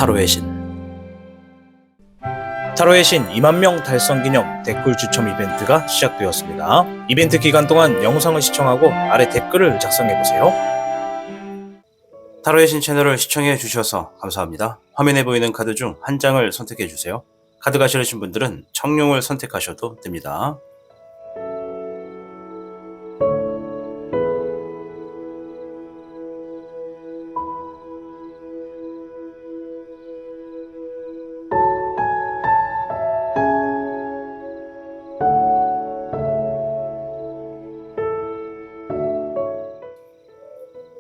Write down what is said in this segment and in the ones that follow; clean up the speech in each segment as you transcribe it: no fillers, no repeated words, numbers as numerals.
타로의 신. 타로의 신 2만 명 달성 기념 댓글 추첨 이벤트가 시작되었습니다. 이벤트 기간 동안 영상을 시청하고 아래 댓글을 작성해보세요. 타로의 신 채널을 시청해 주셔서 감사합니다. 화면에 보이는 카드 중 한 장을 선택해 주세요. 카드가 싫으신 분들은 청룡을 선택하셔도 됩니다.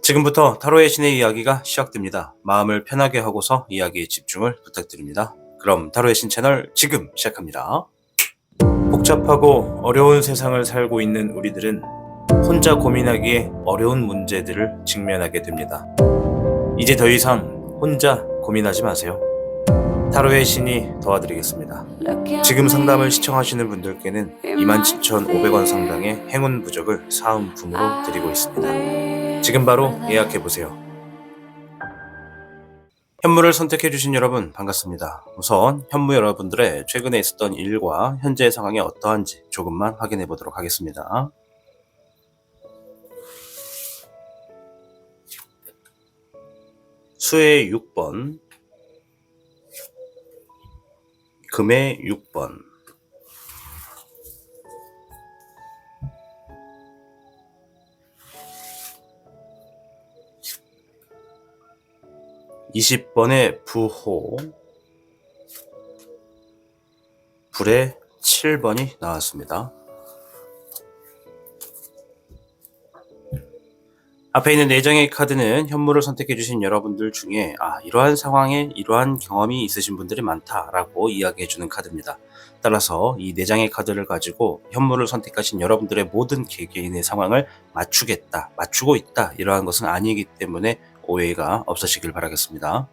지금부터 타로의 신의 이야기가 시작됩니다. 마음을 편하게 하고서 이야기에 집중을 부탁드립니다. 그럼 타로의 신 채널 지금 시작합니다. 복잡하고 어려운 세상을 살고 있는 우리들은 혼자 고민하기에 어려운 문제들을 직면하게 됩니다. 이제 더 이상 혼자 고민하지 마세요. 타로의 신이 도와드리겠습니다. 지금 상담을 시청하시는 분들께는 27,500원 상당의 행운 부적을 사은품으로 드리고 있습니다. 지금 바로 예약해보세요. 현무를 선택해주신 여러분 반갑습니다. 우선 현무 여러분들의 최근에 있었던 일과 현재 상황이 어떠한지 조금만 확인해 보도록 하겠습니다. 수의 6번, 금의 6번, 20번의 부호, 불의 7번이 나왔습니다. 앞에 있는 4장의 카드는 현무를 선택해주신 여러분들 중에 이러한 상황에 이러한 경험이 있으신 분들이 많다라고 이야기해주는 카드입니다. 따라서 이 4장의 카드를 가지고 현무를 선택하신 여러분들의 모든 개개인의 상황을 맞추겠다, 맞추고 있다 이러한 것은 아니기 때문에 오해가 없으시길 바라겠습니다.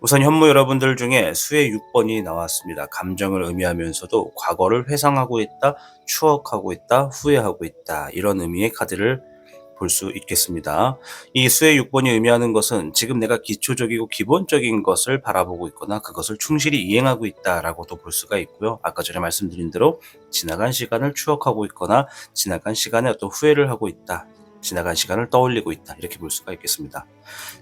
우선 현무 여러분들 중에 수의 6번이 나왔습니다. 감정을 의미하면서도 과거를 회상하고 있다, 추억하고 있다, 후회하고 있다 이런 의미의 카드를 볼 수 있겠습니다. 이 수의 6번이 의미하는 것은 지금 내가 기초적이고 기본적인 것을 바라보고 있거나 그것을 충실히 이행하고 있다라고도 볼 수가 있고요. 아까 전에 말씀드린 대로 지나간 시간을 추억하고 있거나 지나간 시간에 어떤 후회를 하고 있다. 지나간 시간을 떠올리고 있다. 이렇게 볼 수가 있겠습니다.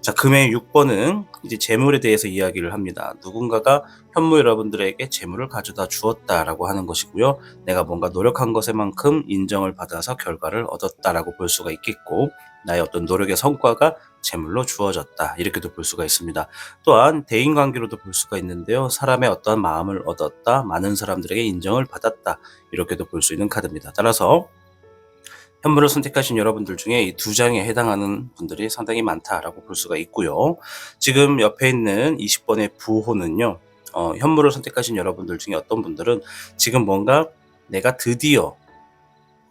자, 금의 6번은 이제 재물에 대해서 이야기를 합니다. 누군가가 현무 여러분들에게 재물을 가져다 주었다라고 하는 것이고요. 내가 뭔가 노력한 것에만큼 인정을 받아서 결과를 얻었다라고 볼 수가 있겠고, 나의 어떤 노력의 성과가 재물로 주어졌다. 이렇게도 볼 수가 있습니다. 또한 대인관계로도 볼 수가 있는데요. 사람의 어떠한 마음을 얻었다. 많은 사람들에게 인정을 받았다. 이렇게도 볼 수 있는 카드입니다. 따라서 현무를 선택하신 여러분들 중에 이 2장에 해당하는 분들이 상당히 많다라고 볼 수가 있고요. 지금 옆에 있는 20번의 부호는요. 현무를 선택하신 여러분들 중에 어떤 분들은 지금 뭔가 내가 드디어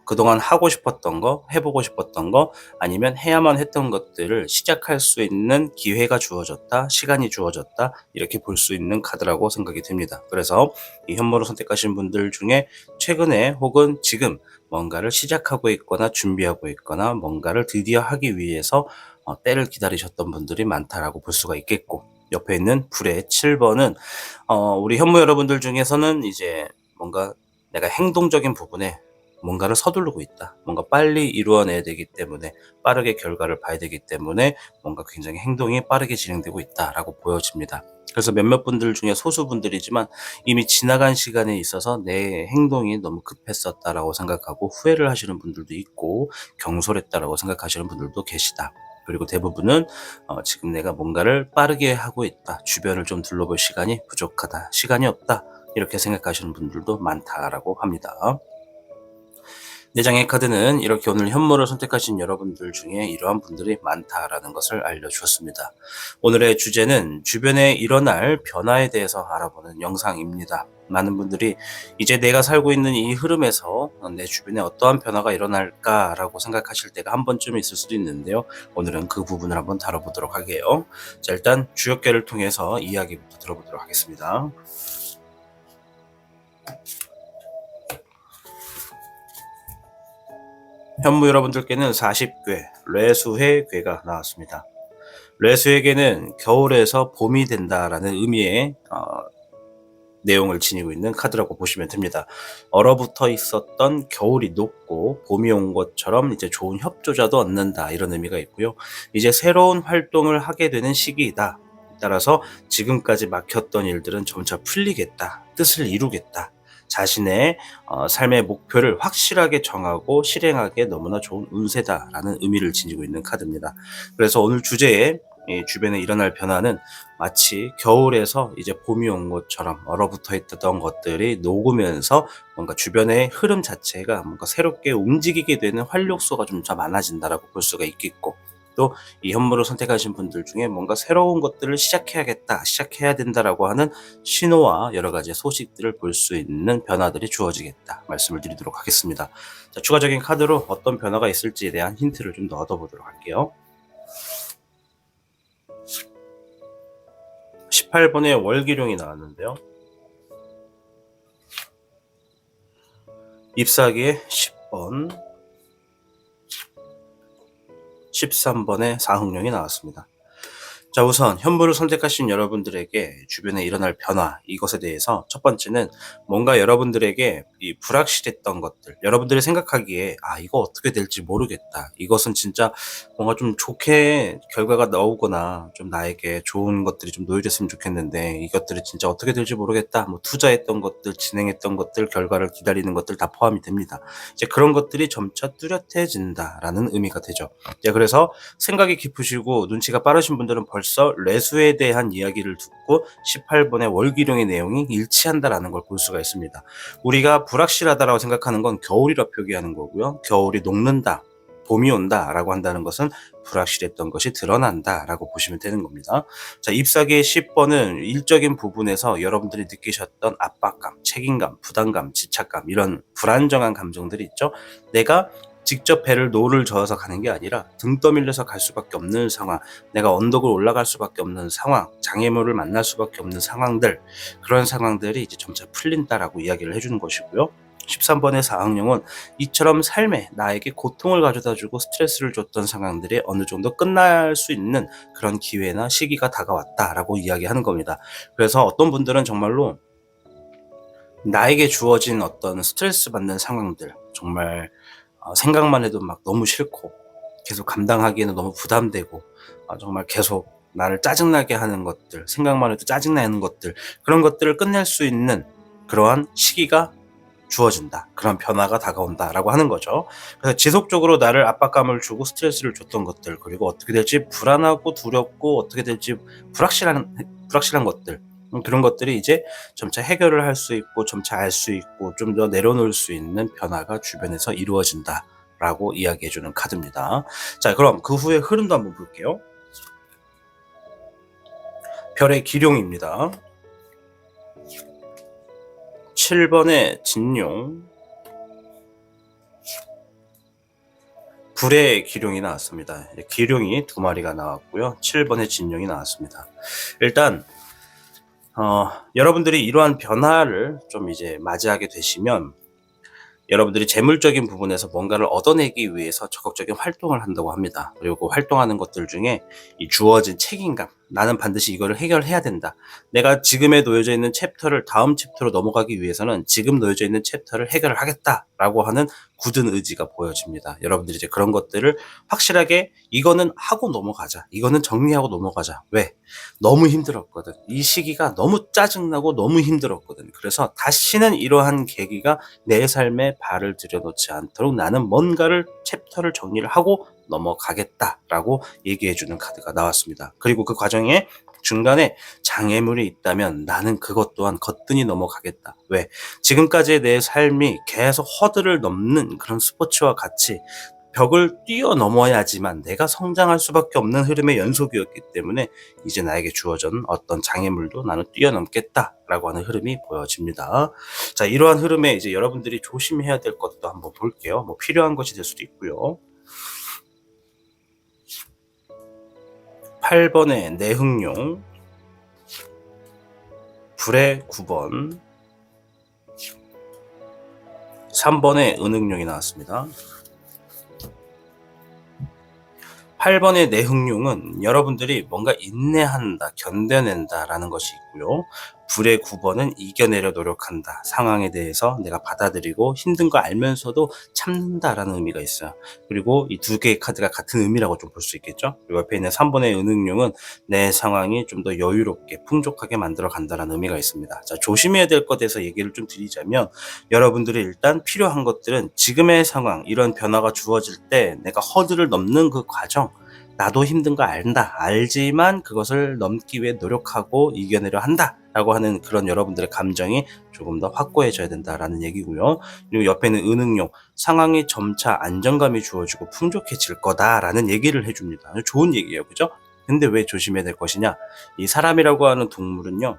그동안 하고 싶었던 거, 해보고 싶었던 거, 아니면 해야만 했던 것들을 시작할 수 있는 기회가 주어졌다, 시간이 주어졌다, 이렇게 볼 수 있는 카드라고 생각이 됩니다. 그래서 이 현무를 선택하신 분들 중에 최근에 혹은 지금 뭔가를 시작하고 있거나 준비하고 있거나 뭔가를 드디어 하기 위해서 때를 기다리셨던 분들이 많다라고 볼 수가 있겠고, 옆에 있는 불의 7번은 우리 현무 여러분들 중에서는 이제 뭔가 내가 행동적인 부분에 뭔가를 서두르고 있다. 뭔가 빨리 이루어내야 되기 때문에 빠르게 결과를 봐야 되기 때문에 뭔가 굉장히 행동이 빠르게 진행되고 있다라고 보여집니다. 그래서 몇몇 분들 중에 소수 분들이지만 이미 지나간 시간에 있어서 내 행동이 너무 급했었다라고 생각하고 후회를 하시는 분들도 있고 경솔했다라고 생각하시는 분들도 계시다. 그리고 대부분은 지금 내가 뭔가를 빠르게 하고 있다. 주변을 좀 둘러볼 시간이 부족하다. 시간이 없다. 이렇게 생각하시는 분들도 많다라고 합니다. 4장의 카드는 이렇게 오늘 현무를 선택하신 여러분들 중에 이러한 분들이 많다라는 것을 알려주었습니다. 오늘의 주제는 주변에 일어날 변화에 대해서 알아보는 영상입니다. 많은 분들이 이제 내가 살고 있는 이 흐름에서 내 주변에 어떠한 변화가 일어날까라고 생각하실 때가 한 번쯤 있을 수도 있는데요. 오늘은 그 부분을 한번 다뤄보도록 하게요. 자, 일단 주역계를 통해서 이야기부터 들어보도록 하겠습니다. 현무 여러분들께는 40궤, 뇌수해 궤가 나왔습니다. 레수에게는 겨울에서 봄이 된다라는 의미의 내용을 지니고 있는 카드라고 보시면 됩니다. 얼어붙어 있었던 겨울이 녹고 봄이 온 것처럼 이제 좋은 협조자도 얻는다, 이런 의미가 있고요. 이제 새로운 활동을 하게 되는 시기이다. 따라서 지금까지 막혔던 일들은 점차 풀리겠다, 뜻을 이루겠다, 자신의 삶의 목표를 확실하게 정하고 실행하기에 너무나 좋은 운세다라는 의미를 지니고 있는 카드입니다. 그래서 오늘 주제에 주변에 일어날 변화는 마치 겨울에서 이제 봄이 온 것처럼 얼어붙어 있던 것들이 녹으면서 뭔가 주변의 흐름 자체가 뭔가 새롭게 움직이게 되는 활력소가 좀 더 많아진다라고 볼 수가 있겠고, 또 이 현무를 선택하신 분들 중에 뭔가 새로운 것들을 시작해야겠다, 시작해야 된다라고 하는 신호와 여러 가지 소식들을 볼 수 있는 변화들이 주어지겠다 말씀을 드리도록 하겠습니다. 자, 추가적인 카드로 어떤 변화가 있을지에 대한 힌트를 좀 더 얻어보도록 할게요. 18번의 월기룡이 나왔는데요. 잎사귀의 10번, 13번의 사흥룡이 나왔습니다. 자, 우선 현무를 선택하신 여러분들에게 주변에 일어날 변화, 이것에 대해서 첫 번째는 뭔가 여러분들에게 이 불확실했던 것들, 여러분들이 생각하기에 이거 어떻게 될지 모르겠다, 이것은 진짜 뭔가 좀 좋게 결과가 나오거나 좀 나에게 좋은 것들이 좀 놓여졌으면 좋겠는데 이것들이 진짜 어떻게 될지 모르겠다, 뭐 투자했던 것들, 진행했던 것들, 결과를 기다리는 것들 다 포함이 됩니다. 이제 그런 것들이 점차 뚜렷해진다라는 의미가 되죠. 그래서 생각이 깊으시고 눈치가 빠르신 분들은 벌써 레수에 대한 이야기를 듣고 18번의 월기룡의 내용이 일치한다라는 걸 볼 수가 있습니다. 우리가 불확실하다라고 생각하는 건 겨울이라 표기하는 거고요. 겨울이 녹는다, 봄이 온다 라고 한다는 것은 불확실했던 것이 드러난다 라고 보시면 되는 겁니다. 자, 잎사귀의 10번은 일적인 부분에서 여러분들이 느끼셨던 압박감, 책임감, 부담감, 집착감, 이런 불안정한 감정들이 있죠. 내가 직접 배를 노를 저어서 가는 게 아니라 등 떠밀려서 갈 수밖에 없는 상황, 내가 언덕을 올라갈 수밖에 없는 상황, 장애물을 만날 수밖에 없는 상황들, 그런 상황들이 이제 점차 풀린다라고 이야기를 해주는 것이고요. 13번의 사학령은 이처럼 삶에 나에게 고통을 가져다주고 스트레스를 줬던 상황들이 어느 정도 끝날 수 있는 그런 기회나 시기가 다가왔다라고 이야기하는 겁니다. 그래서 어떤 분들은 정말로 나에게 주어진 어떤 스트레스 받는 상황들, 정말 생각만 해도 막 너무 싫고 계속 감당하기에는 너무 부담되고 정말 계속 나를 짜증나게 하는 것들, 생각만 해도 짜증나는 것들, 그런 것들을 끝낼 수 있는 그러한 시기가 주어진다, 그런 변화가 다가온다라고 하는 거죠. 그래서 지속적으로 나를 압박감을 주고 스트레스를 줬던 것들, 그리고 어떻게 될지 불안하고 두렵고 어떻게 될지 불확실한 것들, 그런 것들이 이제 점차 해결을 할 수 있고 점차 알 수 있고 좀 더 내려놓을 수 있는 변화가 주변에서 이루어진다 라고 이야기해주는 카드입니다. 자, 그럼 그 후에 흐름도 한번 볼게요. 별의 기룡입니다. 7번의 진룡, 불의 기룡이 나왔습니다. 기룡이 2마리가 나왔고요. 7번의 진룡이 나왔습니다. 일단 여러분들이 이러한 변화를 좀 이제 맞이하게 되시면 여러분들이 재물적인 부분에서 뭔가를 얻어내기 위해서 적극적인 활동을 한다고 합니다. 그리고 활동하는 것들 중에 이 주어진 책임감, 나는 반드시 이거를 해결해야 된다, 내가 지금에 놓여져 있는 챕터를 다음 챕터로 넘어가기 위해서는 지금 놓여져 있는 챕터를 해결을 하겠다라고 하는 굳은 의지가 보여집니다. 여러분들이 이제 그런 것들을 확실하게 이거는 하고 넘어가자, 이거는 정리하고 넘어가자. 왜? 너무 힘들었거든. 이 시기가 너무 짜증나고 너무 힘들었거든. 그래서 다시는 이러한 계기가 내 삶에 발을 들여놓지 않도록 나는 뭔가를 챕터를 정리를 하고 넘어가겠다라고 얘기해주는 카드가 나왔습니다. 그리고 그 과정에 중간에 장애물이 있다면 나는 그것 또한 거뜬히 넘어가겠다. 왜? 지금까지의 내 삶이 계속 허들을 넘는 그런 스포츠와 같이 벽을 뛰어넘어야지만 내가 성장할 수밖에 없는 흐름의 연속이었기 때문에 이제 나에게 주어진 어떤 장애물도 나는 뛰어넘겠다라고 하는 흐름이 보여집니다. 자, 이러한 흐름에 이제 여러분들이 조심해야 될 것도 한번 볼게요. 뭐 필요한 것이 될 수도 있고요. 8번의 내흥룡, 불의 9번, 3번의 은흥룡이 나왔습니다. 8번의 내흥룡은 여러분들이 뭔가 인내한다, 견뎌낸다라는 것이 있고요. 불의 9번은 이겨내려 노력한다. 상황에 대해서 내가 받아들이고 힘든 거 알면서도 참는다라는 의미가 있어요. 그리고 이 두 개의 카드가 같은 의미라고 좀 볼 수 있겠죠. 그리고 옆에 있는 3번의 은흥룡은 내 상황이 좀 더 여유롭게 풍족하게 만들어 간다라는 의미가 있습니다. 자, 조심해야 될 것에 대해서 얘기를 좀 드리자면 여러분들이 일단 필요한 것들은 지금의 상황, 이런 변화가 주어질 때 내가 허들을 넘는 그 과정, 나도 힘든 거 안다. 알지만 그것을 넘기 위해 노력하고 이겨내려 한다. 라고 하는 그런 여러분들의 감정이 조금 더 확고해져야 된다라는 얘기고요. 그리고 옆에 있는 은흥룡, 상황이 점차 안정감이 주어지고 풍족해질 거다라는 얘기를 해줍니다. 좋은 얘기예요. 그죠? 근데 왜 조심해야 될 것이냐? 이 사람이라고 하는 동물은요,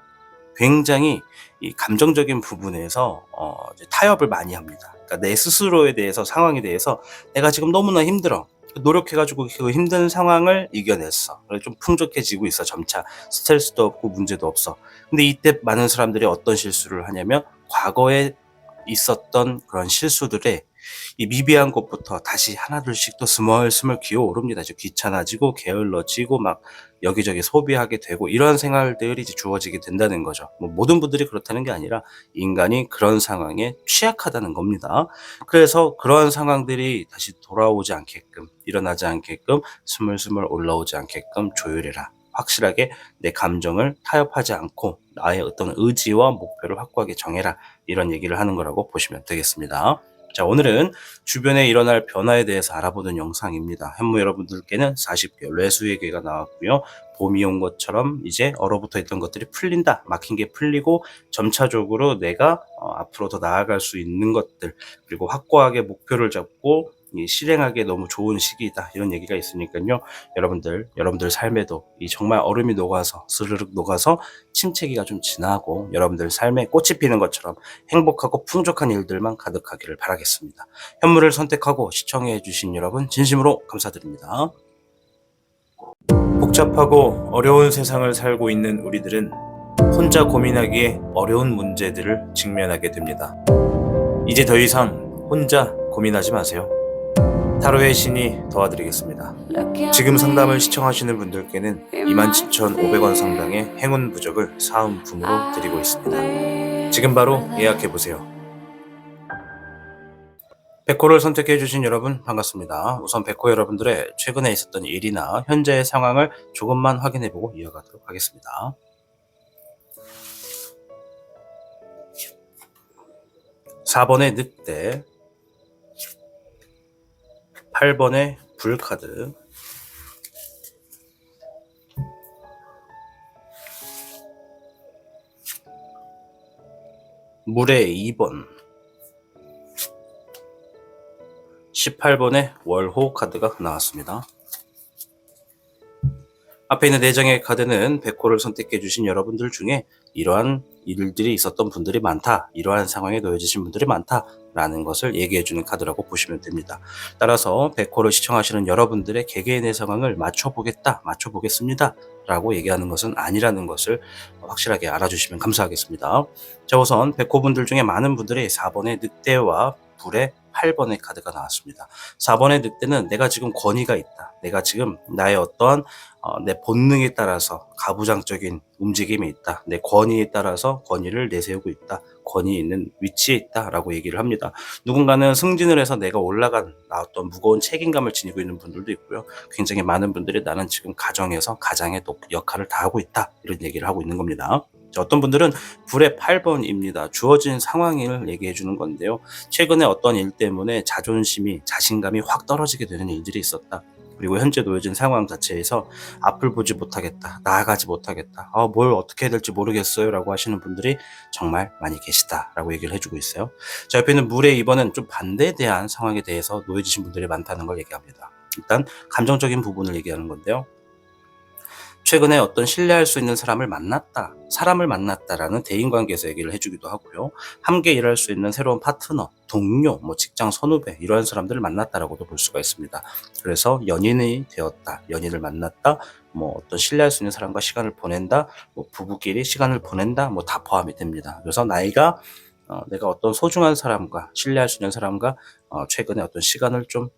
굉장히 이 감정적인 부분에서 이제 타협을 많이 합니다. 그러니까 내 스스로에 대해서, 상황에 대해서 내가 지금 너무나 힘들어. 노력해가지고 그 힘든 상황을 이겨냈어. 그래서 좀 풍족해지고 있어. 점차 스트레스도 없고 문제도 없어. 근데 이때 많은 사람들이 어떤 실수를 하냐면 과거에 있었던 그런 실수들에 이 미비한 것부터 다시 하나둘씩 또 스멀스멀 기어오릅니다. 이제 귀찮아지고 게을러지고 막 여기저기 소비하게 되고 이런 생활들이 이제 주어지게 된다는 거죠. 뭐 모든 분들이 그렇다는 게 아니라 인간이 그런 상황에 취약하다는 겁니다. 그래서 그런 상황들이 다시 돌아오지 않게끔, 일어나지 않게끔, 스물스물 올라오지 않게끔 조율해라. 확실하게 내 감정을 타협하지 않고 나의 어떤 의지와 목표를 확고하게 정해라. 이런 얘기를 하는 거라고 보시면 되겠습니다. 자, 오늘은 주변에 일어날 변화에 대해서 알아보는 영상입니다. 현무 여러분들께는 40개월 뇌수의계가 나왔고요. 봄이 온 것처럼 이제 얼어붙어 있던 것들이 풀린다. 막힌 게 풀리고 점차적으로 내가 앞으로 더 나아갈 수 있는 것들, 그리고 확고하게 목표를 잡고 실행하기에 너무 좋은 시기이다. 이런 얘기가 있으니까요. 여러분들 삶에도 이 정말 얼음이 녹아서 스르륵 녹아서 침체기가 좀 지나고 여러분들 삶에 꽃이 피는 것처럼 행복하고 풍족한 일들만 가득하기를 바라겠습니다. 현무를 선택하고 시청해 주신 여러분 진심으로 감사드립니다. 복잡하고 어려운 세상을 살고 있는 우리들은 혼자 고민하기에 어려운 문제들을 직면하게 됩니다. 이제 더 이상 혼자 고민하지 마세요. 타로의 신이 도와드리겠습니다. 지금 상담을 시청하시는 분들께는 27,500원 상당의 행운 부적을 사은품으로 드리고 있습니다. 지금 바로 예약해보세요. 백호를 선택해주신 여러분 반갑습니다. 우선 백호 여러분들의 최근에 있었던 일이나 현재의 상황을 조금만 확인해보고 이어가도록 하겠습니다. 4번의 늑대, 8번의 불카드, 2번, 18번의 월호 카드가 나왔습니다. 앞에 있는 4장의 카드는 백호를 선택해주신 여러분들 중에 이러한 일들이 있었던 분들이 많다, 이러한 상황에 놓여지신 분들이 많다라는 것을 얘기해주는 카드라고 보시면 됩니다. 따라서 백호를 시청하시는 여러분들의 개개인의 상황을 맞춰보겠습니다 라고 얘기하는 것은 아니라는 것을 확실하게 알아주시면 감사하겠습니다. 자, 우선 백호분들 중에 많은 분들이 4번의 늑대와 불의 8번의 카드가 나왔습니다. 4번의 늑대는 내가 지금 권위가 있다. 내가 지금 나의 어떠한 내 본능에 따라서 가부장적인 움직임이 있다. 내 권위에 따라서 권위를 내세우고 있다. 권위 있는 위치에 있다라고 얘기를 합니다. 누군가는 승진을 해서 내가 올라간 어떤 무거운 책임감을 지니고 있는 분들도 있고요. 굉장히 많은 분들이 나는 지금 가정에서 가장의 역할을 다하고 있다. 이런 얘기를 하고 있는 겁니다. 어떤 분들은 불의 8번입니다. 주어진 상황을 얘기해 주는 건데요. 최근에 어떤 일 때문에 자존심이, 자신감이 확 떨어지게 되는 일들이 있었다. 그리고 현재 놓여진 상황 자체에서 앞을 보지 못하겠다, 나아가지 못하겠다, 뭘 어떻게 해야 될지 모르겠어요 라고 하시는 분들이 정말 많이 계시다 라고 얘기를 해주고 있어요. 자, 옆에 있는 물의 2번은 좀 반대대한 상황에 대해서 놓여지신 분들이 많다는 걸 얘기합니다. 일단 감정적인 부분을 얘기하는 건데요. 최근에 어떤 신뢰할 수 있는 사람을 만났다라는 대인관계에서 얘기를 해주기도 하고요. 함께 일할 수 있는 새로운 파트너, 동료, 직장 선후배 이러한 사람들을 만났다라고도 볼 수가 있습니다. 그래서 연인이 되었다, 연인을 만났다, 어떤 신뢰할 수 있는 사람과 시간을 보낸다, 부부끼리 시간을 보낸다, 다 포함이 됩니다. 그래서 내가 어떤 소중한 사람과 신뢰할 수 있는 사람과 최근에 어떤 시간을 좀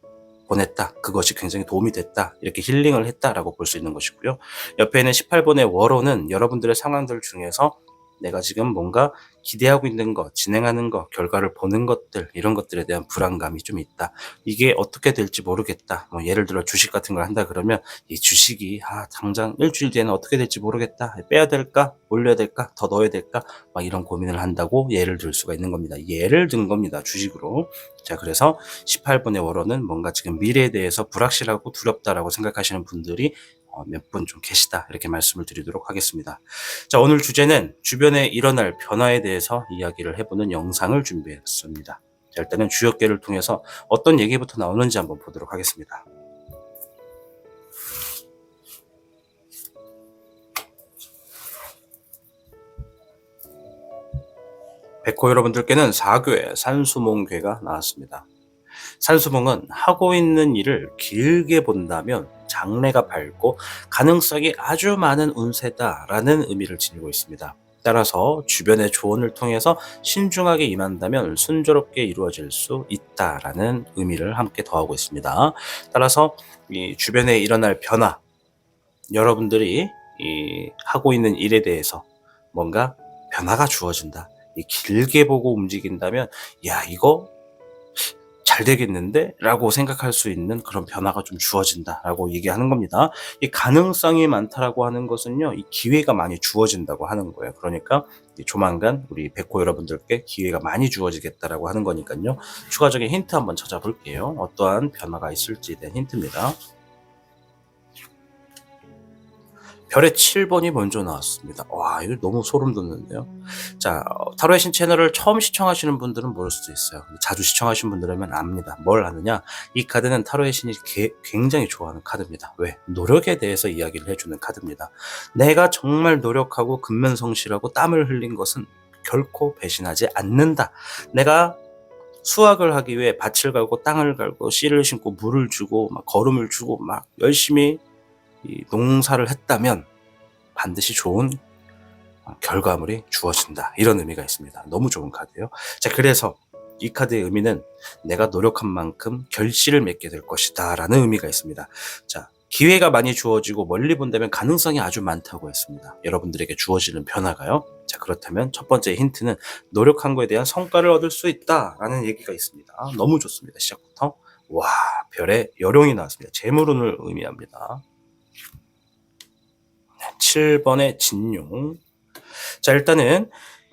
보냈다. 그것이 굉장히 도움이 됐다. 이렇게 힐링을 했다라고 볼 수 있는 것이고요. 옆에 있는 18번의 워로는 여러분들의 상황들 중에서 내가 지금 뭔가 기대하고 있는 것, 진행하는 것, 결과를 보는 것들, 이런 것들에 대한 불안감이 좀 있다. 이게 어떻게 될지 모르겠다. 뭐 예를 들어 주식 같은 걸 한다 그러면 이 주식이 당장 일주일 뒤에는 어떻게 될지 모르겠다. 빼야 될까? 올려야 될까? 더 넣어야 될까? 막 이런 고민을 한다고 예를 들 수가 있는 겁니다. 예를 든 겁니다. 주식으로. 자, 그래서 18번의 워로는 뭔가 지금 미래에 대해서 불확실하고 두렵다라고 생각하시는 분들이 몇 분 좀 계시다. 이렇게 말씀을 드리도록 하겠습니다. 자, 오늘 주제는 주변에 일어날 변화에 대해서 이야기를 해보는 영상을 준비했습니다. 자, 일단은 주역계를 통해서 어떤 얘기부터 나오는지 한번 보도록 하겠습니다. 백호 여러분들께는 4교의 산수몽괴가 나왔습니다. 산수몽은 하고 있는 일을 길게 본다면 장래가 밝고 가능성이 아주 많은 운세다라는 의미를 지니고 있습니다. 따라서 주변의 조언을 통해서 신중하게 임한다면 순조롭게 이루어질 수 있다라는 의미를 함께 더하고 있습니다. 따라서 이 주변에 일어날 변화, 여러분들이 하고 있는 일에 대해서 뭔가 변화가 주어진다. 길게 보고 움직인다면 이거 잘 되겠는데? 라고 생각할 수 있는 그런 변화가 좀 주어진다라고 얘기하는 겁니다. 이 가능성이 많다라고 하는 것은요, 이 기회가 많이 주어진다고 하는 거예요. 그러니까 조만간 우리 백호 여러분들께 기회가 많이 주어지겠다라고 하는 거니까요. 추가적인 힌트 한번 찾아볼게요. 어떠한 변화가 있을지에 대한 힌트입니다. 별의 7번이 먼저 나왔습니다. 와, 이거 너무 소름 돋는데요. 자, 타로의 신 채널을 처음 시청하시는 분들은 모를 수도 있어요. 자주 시청하신 분들이면 압니다. 뭘 아느냐? 이 카드는 타로의 신이 굉장히 좋아하는 카드입니다. 왜? 노력에 대해서 이야기를 해주는 카드입니다. 내가 정말 노력하고 근면성실하고 땀을 흘린 것은 결코 배신하지 않는다. 내가 수확을 하기 위해 밭을 갈고 땅을 갈고 씨를 심고 물을 주고 막 거름을 주고 막 열심히 이 농사를 했다면 반드시 좋은 결과물이 주어진다. 이런 의미가 있습니다. 너무 좋은 카드예요. 자, 그래서 이 카드의 의미는 내가 노력한 만큼 결실을 맺게 될 것이다 라는 의미가 있습니다. 자, 기회가 많이 주어지고 멀리 본다면 가능성이 아주 많다고 했습니다. 여러분들에게 주어지는 변화가요. 자, 그렇다면 첫 번째 힌트는 노력한 거에 대한 성과를 얻을 수 있다 라는 얘기가 있습니다. 너무 좋습니다. 시작부터. 와, 별의 여룡이 나왔습니다. 재물운을 의미합니다. 7번의 진용. 자, 일단은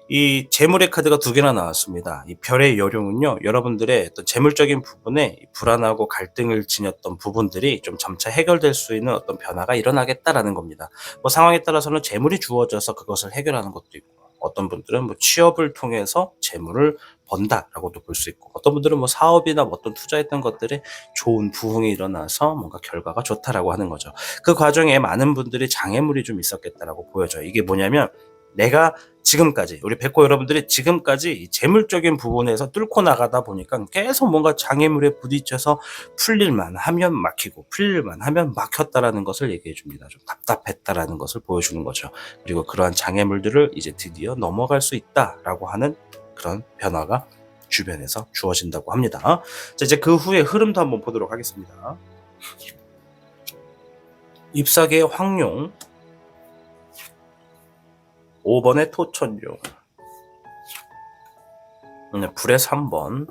이 재물의 카드가 두 개나 나왔습니다. 이 별의 여룡은요, 여러분들의 어떤 재물적인 부분에 불안하고 갈등을 지녔던 부분들이 좀 점차 해결될 수 있는 어떤 변화가 일어나겠다라는 겁니다. 뭐 상황에 따라서는 재물이 주어져서 그것을 해결하는 것도 있고, 어떤 분들은 뭐 취업을 통해서 재물을 번다라고도 볼 수 있고, 어떤 분들은 뭐 사업이나 어떤 투자했던 것들에 좋은 부흥이 일어나서 뭔가 결과가 좋다라고 하는 거죠. 그 과정에 많은 분들이 장애물이 좀 있었겠다라고 보여져요. 이게 뭐냐면 내가 지금까지 우리 백호 여러분들이 지금까지 재물적인 부분에서 뚫고 나가다 보니까 계속 뭔가 장애물에 부딪혀서 풀릴만 하면 막히고 풀릴만 하면 막혔다라는 것을 얘기해 줍니다. 좀 답답했다라는 것을 보여주는 거죠. 그리고 그러한 장애물들을 이제 드디어 넘어갈 수 있다라고 하는 그런 변화가 주변에서 주어진다고 합니다. 자, 이제 그 후에 흐름도 한번 보도록 하겠습니다. 잎사계의 황룡, 5번의 토천룡, 불의 3번.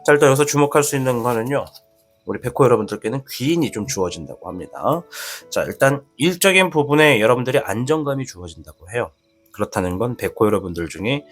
자, 일단 여기서 주목할 수 있는 거는요, 우리 백호 여러분들께는 귀인이 좀 주어진다고 합니다. 자, 일단 일적인 부분에 여러분들이 안정감이 주어진다고 해요. 그렇다는 건 백호 여러분들 중에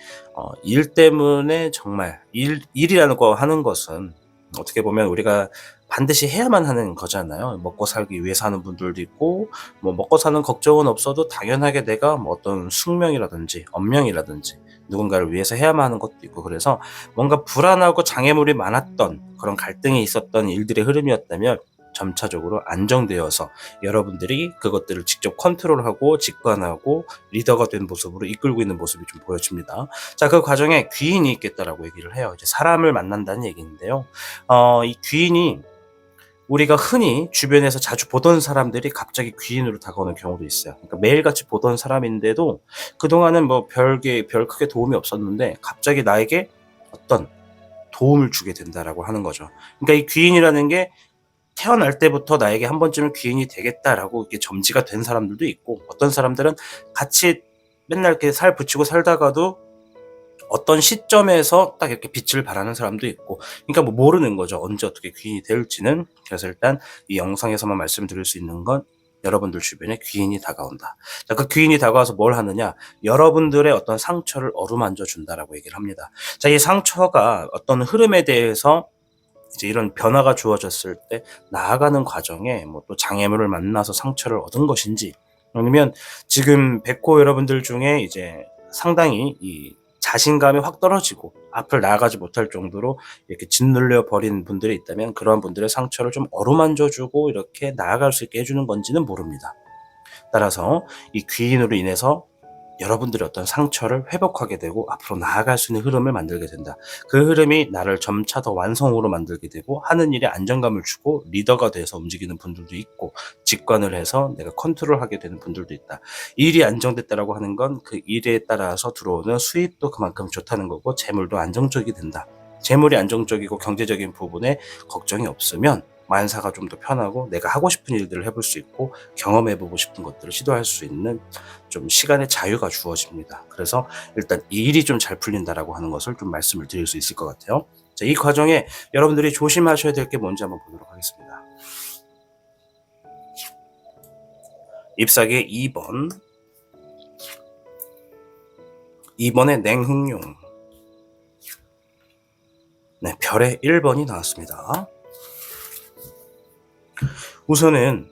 일 때문에 정말 일이라는 거 하는 것은 어떻게 보면 우리가 반드시 해야만 하는 거잖아요. 먹고 살기 위해서 하는 분들도 있고, 뭐 먹고 사는 걱정은 없어도 당연하게 내가 뭐 어떤 숙명이라든지 업명이라든지 누군가를 위해서 해야만 하는 것도 있고, 그래서 뭔가 불안하고 장애물이 많았던 그런 갈등이 있었던 일들의 흐름이었다면 점차적으로 안정되어서 여러분들이 그것들을 직접 컨트롤하고 직관하고 리더가 된 모습으로 이끌고 있는 모습이 좀 보여집니다. 자, 그 과정에 귀인이 있겠다라고 얘기를 해요. 이제 사람을 만난다는 얘기인데요. 이 귀인이 우리가 흔히 주변에서 자주 보던 사람들이 갑자기 귀인으로 다가오는 경우도 있어요. 그러니까 매일같이 보던 사람인데도 그동안은 뭐 별 크게 도움이 없었는데 갑자기 나에게 어떤 도움을 주게 된다라고 하는 거죠. 그러니까 이 귀인이라는 게 태어날 때부터 나에게 한 번쯤은 귀인이 되겠다라고 이렇게 점지가 된 사람들도 있고, 어떤 사람들은 같이 맨날 이렇게 살 붙이고 살다가도 어떤 시점에서 딱 이렇게 빛을 발하는 사람도 있고, 그러니까 뭐 모르는 거죠. 언제 어떻게 귀인이 될지는. 그래서 일단 이 영상에서만 말씀드릴 수 있는 건 여러분들 주변에 귀인이 다가온다. 자, 그 귀인이 다가와서 뭘 하느냐? 여러분들의 어떤 상처를 어루만져 준다라고 얘기를 합니다. 자, 이 상처가 어떤 흐름에 대해서 이제 이런 변화가 주어졌을 때 나아가는 과정에 뭐 또 장애물을 만나서 상처를 얻은 것인지, 아니면 지금 백호 여러분들 중에 이제 상당히 이 자신감이 확 떨어지고 앞을 나아가지 못할 정도로 이렇게 짓눌려 버린 분들이 있다면, 그러한 분들의 상처를 좀 어루만져 주고 이렇게 나아갈 수 있게 해주는 건지는 모릅니다. 따라서 이 귀인으로 인해서 여러분들의 어떤 상처를 회복하게 되고 앞으로 나아갈 수 있는 흐름을 만들게 된다. 그 흐름이 나를 점차 더 완성으로 만들게 되고 하는 일에 안정감을 주고 리더가 돼서 움직이는 분들도 있고, 직관을 해서 내가 컨트롤하게 되는 분들도 있다. 일이 안정됐다라고 하는 건 그 일에 따라서 들어오는 수입도 그만큼 좋다는 거고, 재물도 안정적이 된다. 재물이 안정적이고 경제적인 부분에 걱정이 없으면 만사가 좀 더 편하고 내가 하고 싶은 일들을 해볼 수 있고 경험해보고 싶은 것들을 시도할 수 있는 좀 시간의 자유가 주어집니다. 그래서 일단 이 일이 좀 잘 풀린다라고 하는 것을 좀 말씀을 드릴 수 있을 것 같아요. 자, 이 과정에 여러분들이 조심하셔야 될 게 뭔지 한번 보도록 하겠습니다. 잎사귀의 2번의 냉흥용, 네, 별의 1번이 나왔습니다. 우선은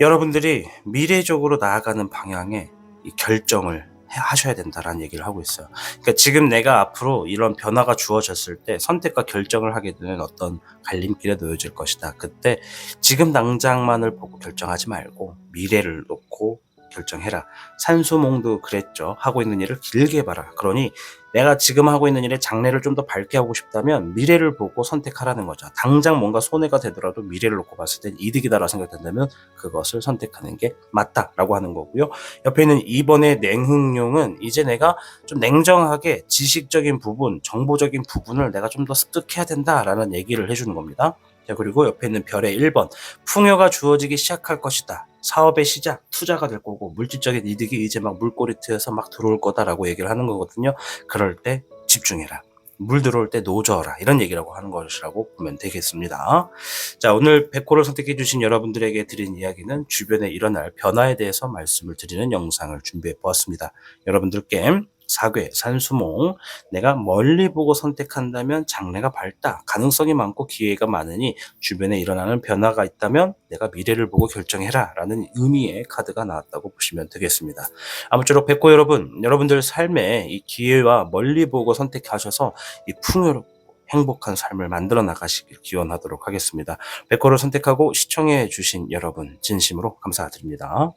여러분들이 미래적으로 나아가는 방향에 이 결정을 하셔야 된다라는 얘기를 하고 있어요. 그러니까 지금 내가 앞으로 이런 변화가 주어졌을 때 선택과 결정을 하게 되는 어떤 갈림길에 놓여질 것이다. 그때 지금 당장만을 보고 결정하지 말고 미래를 놓고 결정해라. 산수몽도 그랬죠. 하고 있는 일을 길게 봐라. 그러니 내가 지금 하고 있는 일에 장래를 좀 더 밝게 하고 싶다면 미래를 보고 선택하라는 거죠. 당장 뭔가 손해가 되더라도 미래를 놓고 봤을 땐 이득이다라고 생각된다면 그것을 선택하는 게 맞다라고 하는 거고요. 옆에 있는 2번의 냉흥용은 이제 내가 좀 냉정하게 지식적인 부분, 정보적인 부분을 내가 좀 더 습득해야 된다라는 얘기를 해주는 겁니다. 자, 그리고 옆에 있는 별의 1번, 풍요가 주어지기 시작할 것이다. 사업의 시작, 투자가 될 거고 물질적인 이득이 이제 막 물꼬리 트여서 막 들어올 거다라고 얘기를 하는 거거든요. 그럴 때 집중해라. 물 들어올 때 노져라. 이런 얘기라고 하는 것이라고 보면 되겠습니다. 자, 오늘 백호를 선택해 주신 여러분들에게 드린 이야기는 주변에 일어날 변화에 대해서 말씀을 드리는 영상을 준비해 보았습니다. 여러분들께 사괴, 산수몽, 내가 멀리 보고 선택한다면 장래가 밝다, 가능성이 많고 기회가 많으니 주변에 일어나는 변화가 있다면 내가 미래를 보고 결정해라 라는 의미의 카드가 나왔다고 보시면 되겠습니다. 아무쪼록 백호 여러분, 여러분들 삶에 이 기회와 멀리 보고 선택하셔서 이 풍요롭고 행복한 삶을 만들어 나가시길 기원하도록 하겠습니다. 백호를 선택하고 시청해 주신 여러분 진심으로 감사드립니다.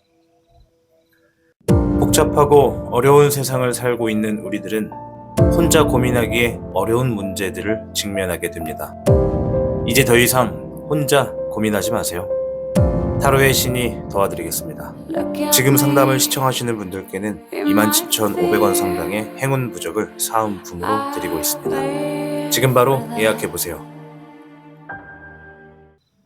복잡하고 어려운 세상을 살고 있는 우리들은 혼자 고민하기에 어려운 문제들을 직면하게 됩니다. 이제 더 이상 혼자 고민하지 마세요. 타로의 신이 도와드리겠습니다. 지금 상담을 시청하시는 분들께는 27,500원 상당의 행운 부적을 사은품으로 드리고 있습니다. 지금 바로 예약해보세요.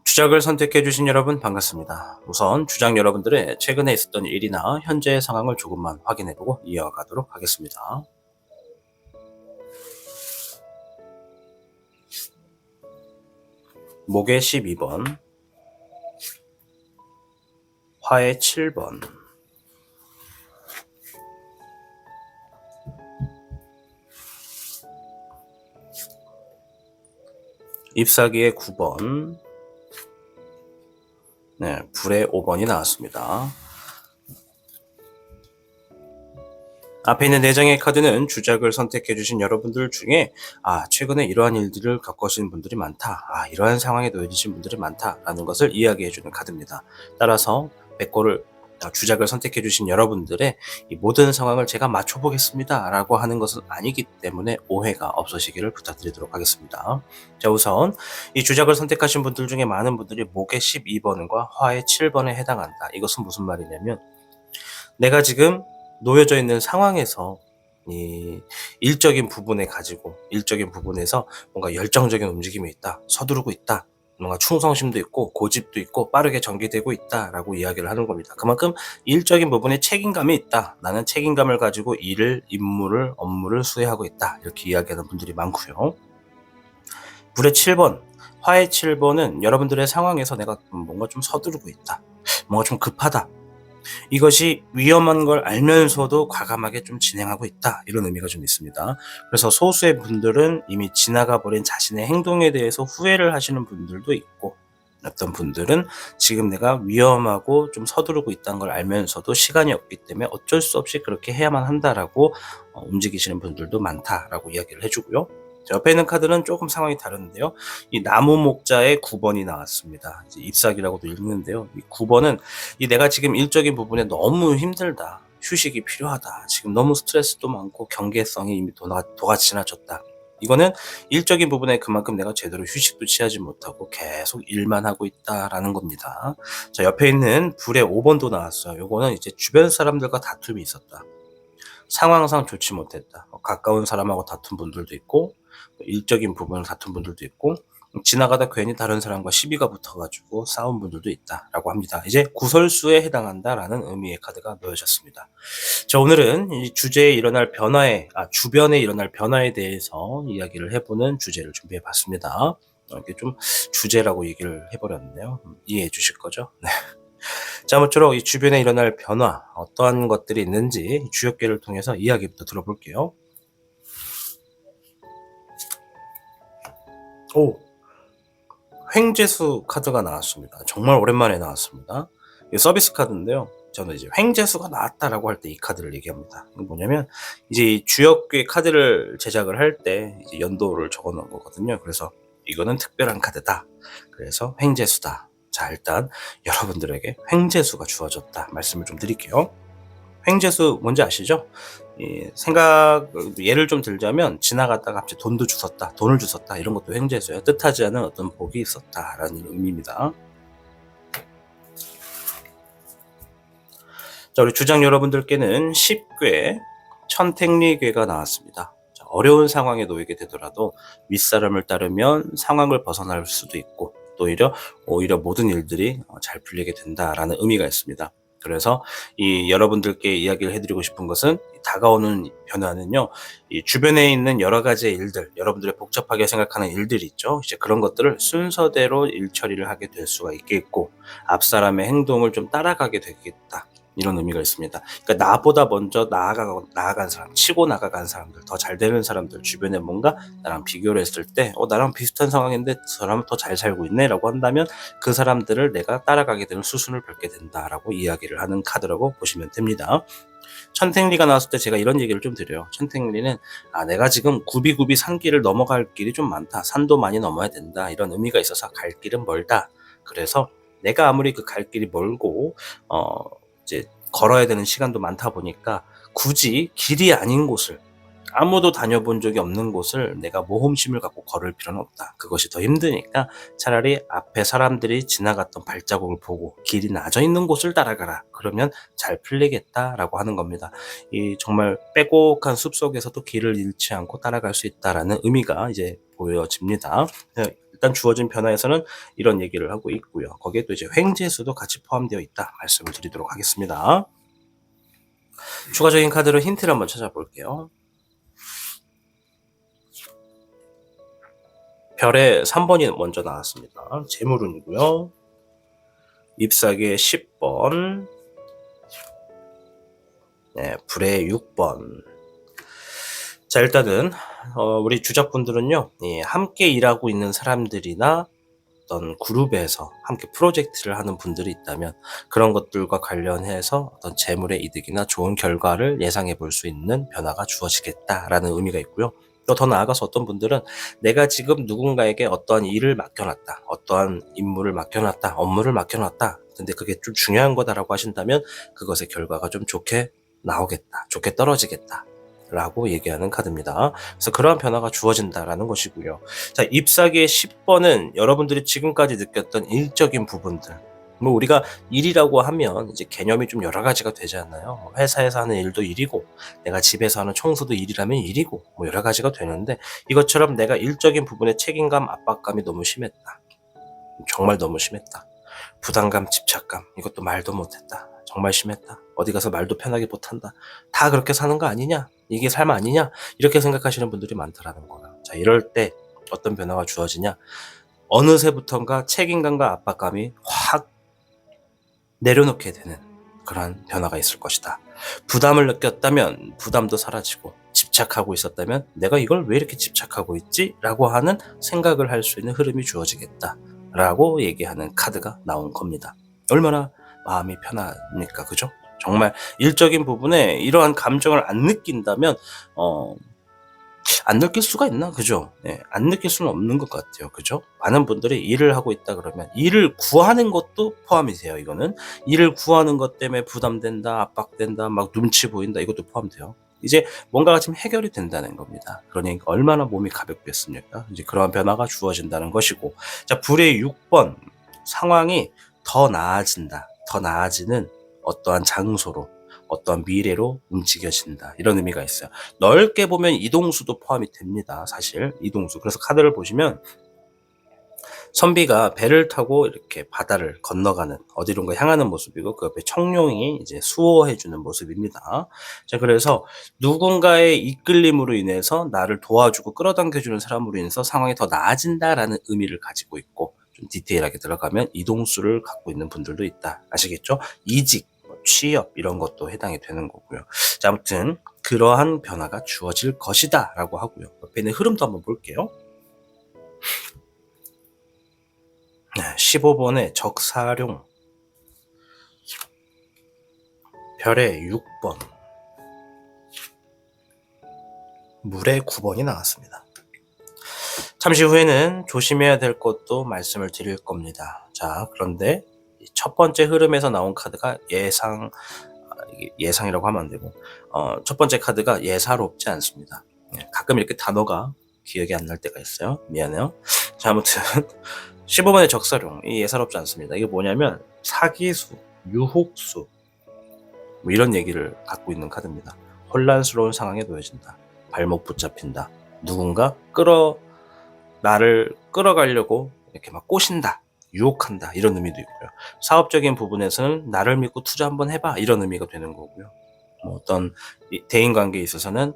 주작을 선택해주신 여러분 반갑습니다. 우선 주작 여러분들의 최근에 있었던 일이나 현재의 상황을 조금만 확인해보고 이어가도록 하겠습니다. 목의 12번, 화의 7번, 잎사귀의 9번, 네, 불의 5번이 나왔습니다. 앞에 있는 4장의 카드는 주작을 선택해주신 여러분들 중에 최근에 이러한 일들을 겪으신 분들이 많다, 이러한 상황에 놓여지신 분들이 많다라는 것을 이야기해주는 카드입니다. 따라서 백호를 주작을 선택해주신 여러분들의 이 모든 상황을 제가 맞춰보겠습니다 라고 하는 것은 아니기 때문에 오해가 없으시기를 부탁드리도록 하겠습니다. 자, 우선 이 주작을 선택하신 분들 중에 많은 분들이 목의 12번과 화의 7번에 해당한다. 이것은 무슨 말이냐면 내가 지금 놓여져 있는 상황에서 이 일적인 부분에서 뭔가 열정적인 움직임이 있다, 서두르고 있다, 뭔가 충성심도 있고 고집도 있고 빠르게 전개되고 있다라고 이야기를 하는 겁니다. 그만큼 일적인 부분에 책임감이 있다. 나는 책임감을 가지고 임무를, 업무를 수행하고 있다. 이렇게 이야기하는 분들이 많고요. 불의 7번, 화의 7번은 여러분들의 상황에서 내가 뭔가 좀 서두르고 있다. 뭔가 좀 급하다. 이것이 위험한 걸 알면서도 과감하게 좀 진행하고 있다. 이런 의미가 좀 있습니다. 그래서 소수의 분들은 이미 지나가 버린 자신의 행동에 대해서 후회를 하시는 분들도 있고, 어떤 분들은 지금 내가 위험하고 좀 서두르고 있다는 걸 알면서도 시간이 없기 때문에 어쩔 수 없이 그렇게 해야만 한다라고 움직이시는 분들도 많다라고 이야기를 해주고요. 옆에 있는 카드는 조금 상황이 다른데요. 이 나무 목자의 9번이 나왔습니다. 이제 잎사귀라고도 읽는데요. 이 9번은 내가 지금 일적인 부분에 너무 힘들다. 휴식이 필요하다. 지금 너무 스트레스도 많고 경계성이 이미 도가 지나쳤다. 이거는 일적인 부분에 그만큼 내가 제대로 휴식도 취하지 못하고 계속 일만 하고 있다라는 겁니다. 자, 옆에 있는 불의 5번도 나왔어요. 요거는 이제 주변 사람들과 다툼이 있었다. 상황상 좋지 못했다. 가까운 사람하고 다툰 분들도 있고, 일적인 부분을 다툰 분들도 있고, 지나가다 괜히 다른 사람과 시비가 붙어가지고 싸운 분들도 있다라고 합니다. 이제 구설수에 해당한다라는 의미의 카드가 놓여졌습니다. 자, 오늘은 이 주제에 일어날 주변에 일어날 변화에 대해서 이야기를 해보는 주제를 준비해봤습니다. 이렇게 좀 주제라고 얘기를 해버렸네요. 이해해 주실 거죠? 네. 자, 아무쪼록 이 주변에 일어날 변화, 어떠한 것들이 있는지 주역계를 통해서 이야기부터 들어볼게요. 횡재수 카드가 나왔습니다. 정말 오랜만에 나왔습니다. 이 서비스 카드인데요. 저는 이제 횡재수가 나왔다라고 할 때 이 카드를 얘기합니다. 이게 뭐냐면 이제 이 주역계 카드를 제작을 할 때 이제 연도를 적어 놓은 거거든요. 그래서 이거는 특별한 카드다. 그래서 횡재수다. 자, 일단 여러분들에게 횡재수가 주어졌다. 말씀을 좀 드릴게요. 횡재수 뭔지 아시죠? 예를 좀 들자면 지나갔다가 갑자기 돈을 주웠다 이런 것도 횡재수예요. 뜻하지 않은 어떤 복이 있었다라는 의미입니다. 자, 우리 주장 여러분들께는 10궤 천택리궤가 나왔습니다. 자, 어려운 상황에 놓이게 되더라도 윗사람을 따르면 상황을 벗어날 수도 있고 또 오히려 모든 일들이 잘 풀리게 된다라는 의미가 있습니다. 그래서 여러분들께 이야기를 해드리고 싶은 것은 다가오는 변화는요, 이 주변에 있는 여러 가지의 일들, 여러분들이 복잡하게 생각하는 일들이 있죠. 이제 그런 것들을 순서대로 일 처리를 하게 될 수가 있겠고, 앞 사람의 행동을 좀 따라가게 되겠다. 이런 의미가 있습니다. 그러니까 나보다 먼저 나아간 사람, 치고 나가간 사람들, 더 잘 되는 사람들, 주변에 뭔가 나랑 비교를 했을 때, 나랑 비슷한 상황인데 저 사람은 더 잘 살고 있네 라고 한다면 그 사람들을 내가 따라가게 되는 수순을 밟게 된다라고 이야기를 하는 카드라고 보시면 됩니다. 천택리가 나왔을 때 제가 이런 얘기를 좀 드려요. 천택리는 내가 지금 굽이굽이 산길을 넘어갈 길이 좀 많다. 산도 많이 넘어야 된다. 이런 의미가 있어서 갈 길은 멀다. 그래서 내가 아무리 그 갈 길이 멀고 이제 걸어야 되는 시간도 많다 보니까 굳이 길이 아닌 곳을, 아무도 다녀본 적이 없는 곳을 내가 모험심을 갖고 걸을 필요는 없다. 그것이 더 힘드니까 차라리 앞에 사람들이 지나갔던 발자국을 보고 길이 나져 있는 곳을 따라가라. 그러면 잘 풀리겠다라고 하는 겁니다. 이 정말 빼곡한 숲속에서도 길을 잃지 않고 따라갈 수 있다라는 의미가 이제 보여집니다. 일단 주어진 변화에서는 이런 얘기를 하고 있고요. 거기에 또 이제 횡재수도 같이 포함되어 있다 말씀을 드리도록 하겠습니다. 추가적인 카드로 힌트를 한번 찾아볼게요. 별의 3번이 먼저 나왔습니다. 재물운이고요. 잎사귀의 10번, 불의 6번. 자, 일단은 우리 주작분들은요, 함께 일하고 있는 사람들이나 어떤 그룹에서 함께 프로젝트를 하는 분들이 있다면 그런 것들과 관련해서 어떤 재물의 이득이나 좋은 결과를 예상해 볼 수 있는 변화가 주어지겠다라는 의미가 있고요. 또 더 나아가서 어떤 분들은 내가 지금 누군가에게 어떠한 일을 맡겨놨다, 어떠한 임무를 맡겨놨다, 업무를 맡겨놨다, 근데 그게 좀 중요한 거다라고 하신다면 그것의 결과가 좀 좋게 나오겠다, 좋게 떨어지겠다 라고 얘기하는 카드입니다. 그래서 그러한 변화가 주어진다라는 것이고요. 자, 잎사귀의 10번은 여러분들이 지금까지 느꼈던 일적인 부분들, 뭐 우리가 일이라고 하면 이제 개념이 좀 여러 가지가 되지 않나요? 회사에서 하는 일도 일이고 내가 집에서 하는 청소도 일이라면 일이고 뭐 여러 가지가 되는데, 이것처럼 내가 일적인 부분에 책임감, 압박감이 너무 심했다. 정말 너무 심했다. 부담감, 집착감, 이것도 말도 못했다. 정말 심했다. 어디 가서 말도 편하게 못한다. 다 그렇게 사는 거 아니냐? 이게 삶 아니냐? 이렇게 생각하시는 분들이 많다라는 거야. 자, 이럴 때 어떤 변화가 주어지냐? 어느새부턴가 책임감과 압박감이 확 내려놓게 되는 그러한 변화가 있을 것이다. 부담을 느꼈다면 부담도 사라지고, 집착하고 있었다면 내가 이걸 왜 이렇게 집착하고 있지? 라고 하는 생각을 할 수 있는 흐름이 주어지겠다 라고 얘기하는 카드가 나온 겁니다. 얼마나 마음이 편합니까? 그죠? 정말 일적인 부분에 이러한 감정을 안 느낀다면 안 느낄 수가 있나? 그죠? 네, 안 느낄 수는 없는 것 같아요. 그죠? 많은 분들이 일을 하고 있다 그러면 일을 구하는 것도 포함이 돼요. 이거는 일을 구하는 것 때문에 부담된다, 압박된다, 막 눈치 보인다, 이것도 포함돼요. 이제 뭔가가 지금 해결이 된다는 겁니다. 그러니까 얼마나 몸이 가볍겠습니까? 이제 그러한 변화가 주어진다는 것이고, 자, 불의 6번, 상황이 더 나아진다, 더 나아지는 어떠한 장소로, 어떠한 미래로 움직여진다, 이런 의미가 있어요. 넓게 보면 이동수도 포함이 됩니다. 사실 이동수. 그래서 카드를 보시면 선비가 배를 타고 이렇게 바다를 건너가는, 어디론가 향하는 모습이고, 그 옆에 청룡이 이제 수호해주는 모습입니다. 자, 그래서 누군가의 이끌림으로 인해서 나를 도와주고 끌어당겨주는 사람으로 인해서 상황이 더 나아진다라는 의미를 가지고 있고, 좀 디테일하게 들어가면 이동수를 갖고 있는 분들도 있다. 아시겠죠? 이직, 취업, 이런 것도 해당이 되는 거고요. 자, 아무튼 그러한 변화가 주어질 것이다 라고 하고요. 옆에 있는 흐름도 한번 볼게요. 15번의 적사룡, 별의 6번, 물의 9번이 나왔습니다. 잠시 후에는 조심해야 될 것도 말씀을 드릴 겁니다. 자, 그런데 첫 번째 흐름에서 나온 카드가 예상이라고 하면 안 되고, 첫 번째 카드가 예사롭지 않습니다. 가끔 이렇게 단어가 기억이 안 날 때가 있어요. 미안해요. 자, 아무튼 15번의 적사룡, 이 예사롭지 않습니다. 이게 뭐냐면 사기수, 유혹수, 뭐 이런 얘기를 갖고 있는 카드입니다. 혼란스러운 상황에 놓여진다. 발목 붙잡힌다. 누군가 나를 끌어가려고 이렇게 막 꼬신다, 유혹한다, 이런 의미도 있고요. 사업적인 부분에서는 나를 믿고 투자 한번 해봐, 이런 의미가 되는 거고요. 뭐 어떤 대인관계에 있어서는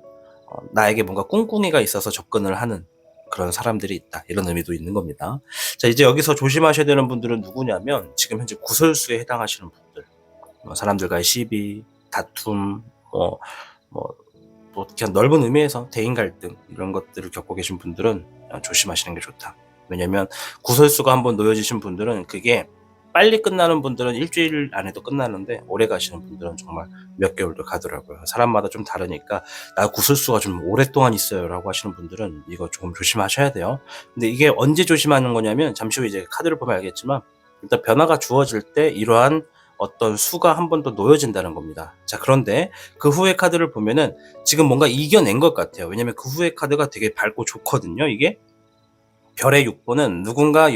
나에게 뭔가 꿍꿍이가 있어서 접근을 하는 그런 사람들이 있다, 이런 의미도 있는 겁니다. 자, 이제 여기서 조심하셔야 되는 분들은 누구냐면 지금 현재 구설수에 해당하시는 분들, 사람들과의 시비, 다툼, 그냥 넓은 의미에서 대인 갈등, 이런 것들을 겪고 계신 분들은 조심하시는 게 좋다. 왜냐면 구설수가 한번 놓여지신 분들은 그게 빨리 끝나는 분들은 일주일 안에도 끝나는데, 오래 가시는 분들은 정말 몇 개월도 가더라고요. 사람마다 좀 다르니까 나 구설수가 좀 오랫동안 있어요 라고 하시는 분들은 이거 조금 조심하셔야 돼요. 근데 이게 언제 조심하는 거냐면, 잠시 후 이제 카드를 보면 알겠지만, 일단 변화가 주어질 때 이러한 어떤 수가 한 번 더 놓여진다는 겁니다. 자, 그런데 그 후의 카드를 보면은 지금 뭔가 이겨낸 것 같아요. 왜냐면 그 후의 카드가 되게 밝고 좋거든요. 이게 별의 6번은 누군가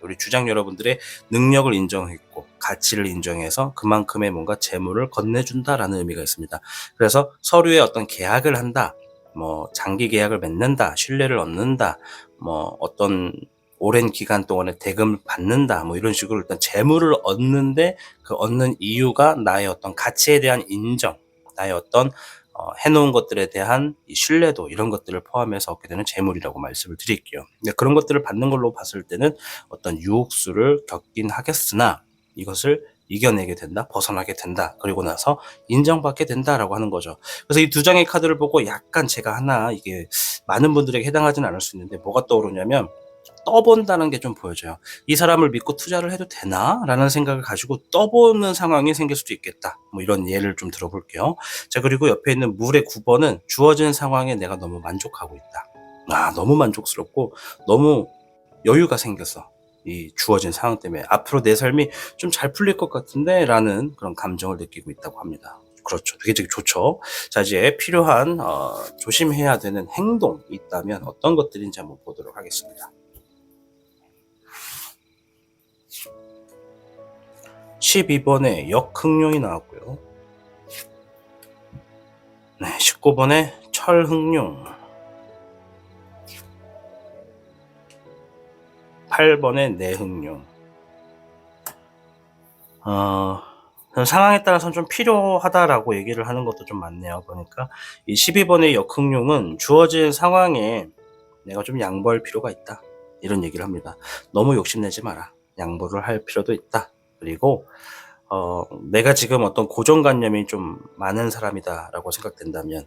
우리 주장 여러분들의 능력을 인정했고 가치를 인정해서 그만큼의 뭔가 재물을 건네준다라는 의미가 있습니다. 그래서 서류에 어떤 계약을 한다, 뭐 장기 계약을 맺는다, 신뢰를 얻는다, 뭐 어떤 오랜 기간 동안에 대금을 받는다, 뭐 이런 식으로 일단 재물을 얻는데, 그 얻는 이유가 나의 어떤 가치에 대한 인정, 나의 어떤 해놓은 것들에 대한 이 신뢰도, 이런 것들을 포함해서 얻게 되는 재물이라고 말씀을 드릴게요. 근데 그런 것들을 받는 걸로 봤을 때는 어떤 유혹수를 겪긴 하겠으나 이것을 이겨내게 된다, 벗어나게 된다, 그리고 나서 인정받게 된다라고 하는 거죠. 그래서 이 두 장의 카드를 보고 약간 제가 하나, 이게 많은 분들에게 해당하지는 않을 수 있는데 뭐가 떠오르냐면, 떠본다는 게 좀 보여져요. 이 사람을 믿고 투자를 해도 되나? 라는 생각을 가지고 떠보는 상황이 생길 수도 있겠다. 뭐 이런 예를 좀 들어볼게요. 자, 그리고 옆에 있는 물의 9번은 주어진 상황에 내가 너무 만족하고 있다. 너무 만족스럽고 너무 여유가 생겼어. 이 주어진 상황 때문에 앞으로 내 삶이 좀 잘 풀릴 것 같은데 라는 그런 감정을 느끼고 있다고 합니다. 그렇죠. 되게 좋죠. 자, 이제 필요한 조심해야 되는 행동이 있다면 어떤 것들인지 한번 보도록 하겠습니다. 12번에 역흥룡이 나왔고요. 19번에 철흥룡, 8번의 내흥룡. 상황에 따라서는 좀 필요하다라고 얘기를 하는 것도 좀 많네요. 그러니까 이 12번의 역흥룡은 주어진 상황에 내가 좀 양보할 필요가 있다, 이런 얘기를 합니다. 너무 욕심내지 마라. 양보를 할 필요도 있다. 그리고 내가 지금 어떤 고정관념이 좀 많은 사람이다라고 생각된다면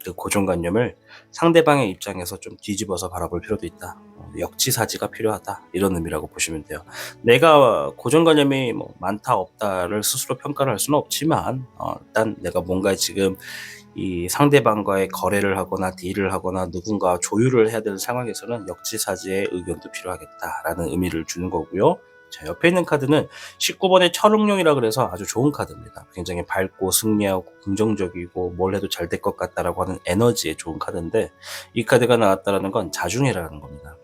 그 고정관념을 상대방의 입장에서 좀 뒤집어서 바라볼 필요도 있다. 역지사지가 필요하다, 이런 의미라고 보시면 돼요. 내가 고정관념이 뭐 많다 없다를 스스로 평가를 할 수는 없지만 일단 내가 뭔가 지금 이 상대방과의 거래를 하거나 딜을 하거나 누군가 조율을 해야 되는 상황에서는 역지사지의 의견도 필요하겠다라는 의미를 주는 거고요. 자, 옆에 있는 카드는 19번의 철흥룡이라 그래서 아주 좋은 카드입니다. 굉장히 밝고 승리하고 긍정적이고 뭘 해도 잘 될 것 같다라고 하는 에너지에 좋은 카드인데, 이 카드가 나왔다라는 건 자중이라는 겁니다.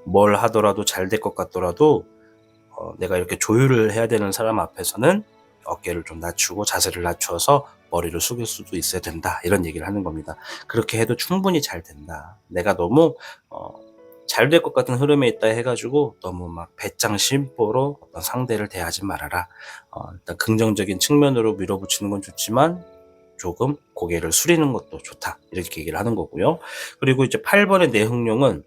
뭘 하더라도 잘 될 것 같더라도 내가 이렇게 조율을 해야 되는 사람 앞에서는 어깨를 좀 낮추고 자세를 낮춰서 머리를 숙일 수도 있어야 된다, 이런 얘기를 하는 겁니다. 그렇게 해도 충분히 잘 된다. 내가 너무 잘 될 것 같은 흐름에 있다 해가지고 너무 막 배짱 심보로 어떤 상대를 대하지 말아라. 일단 긍정적인 측면으로 밀어붙이는 건 좋지만 조금 고개를 숙이는 것도 좋다, 이렇게 얘기를 하는 거고요. 그리고 이제 8번의 내흥룡은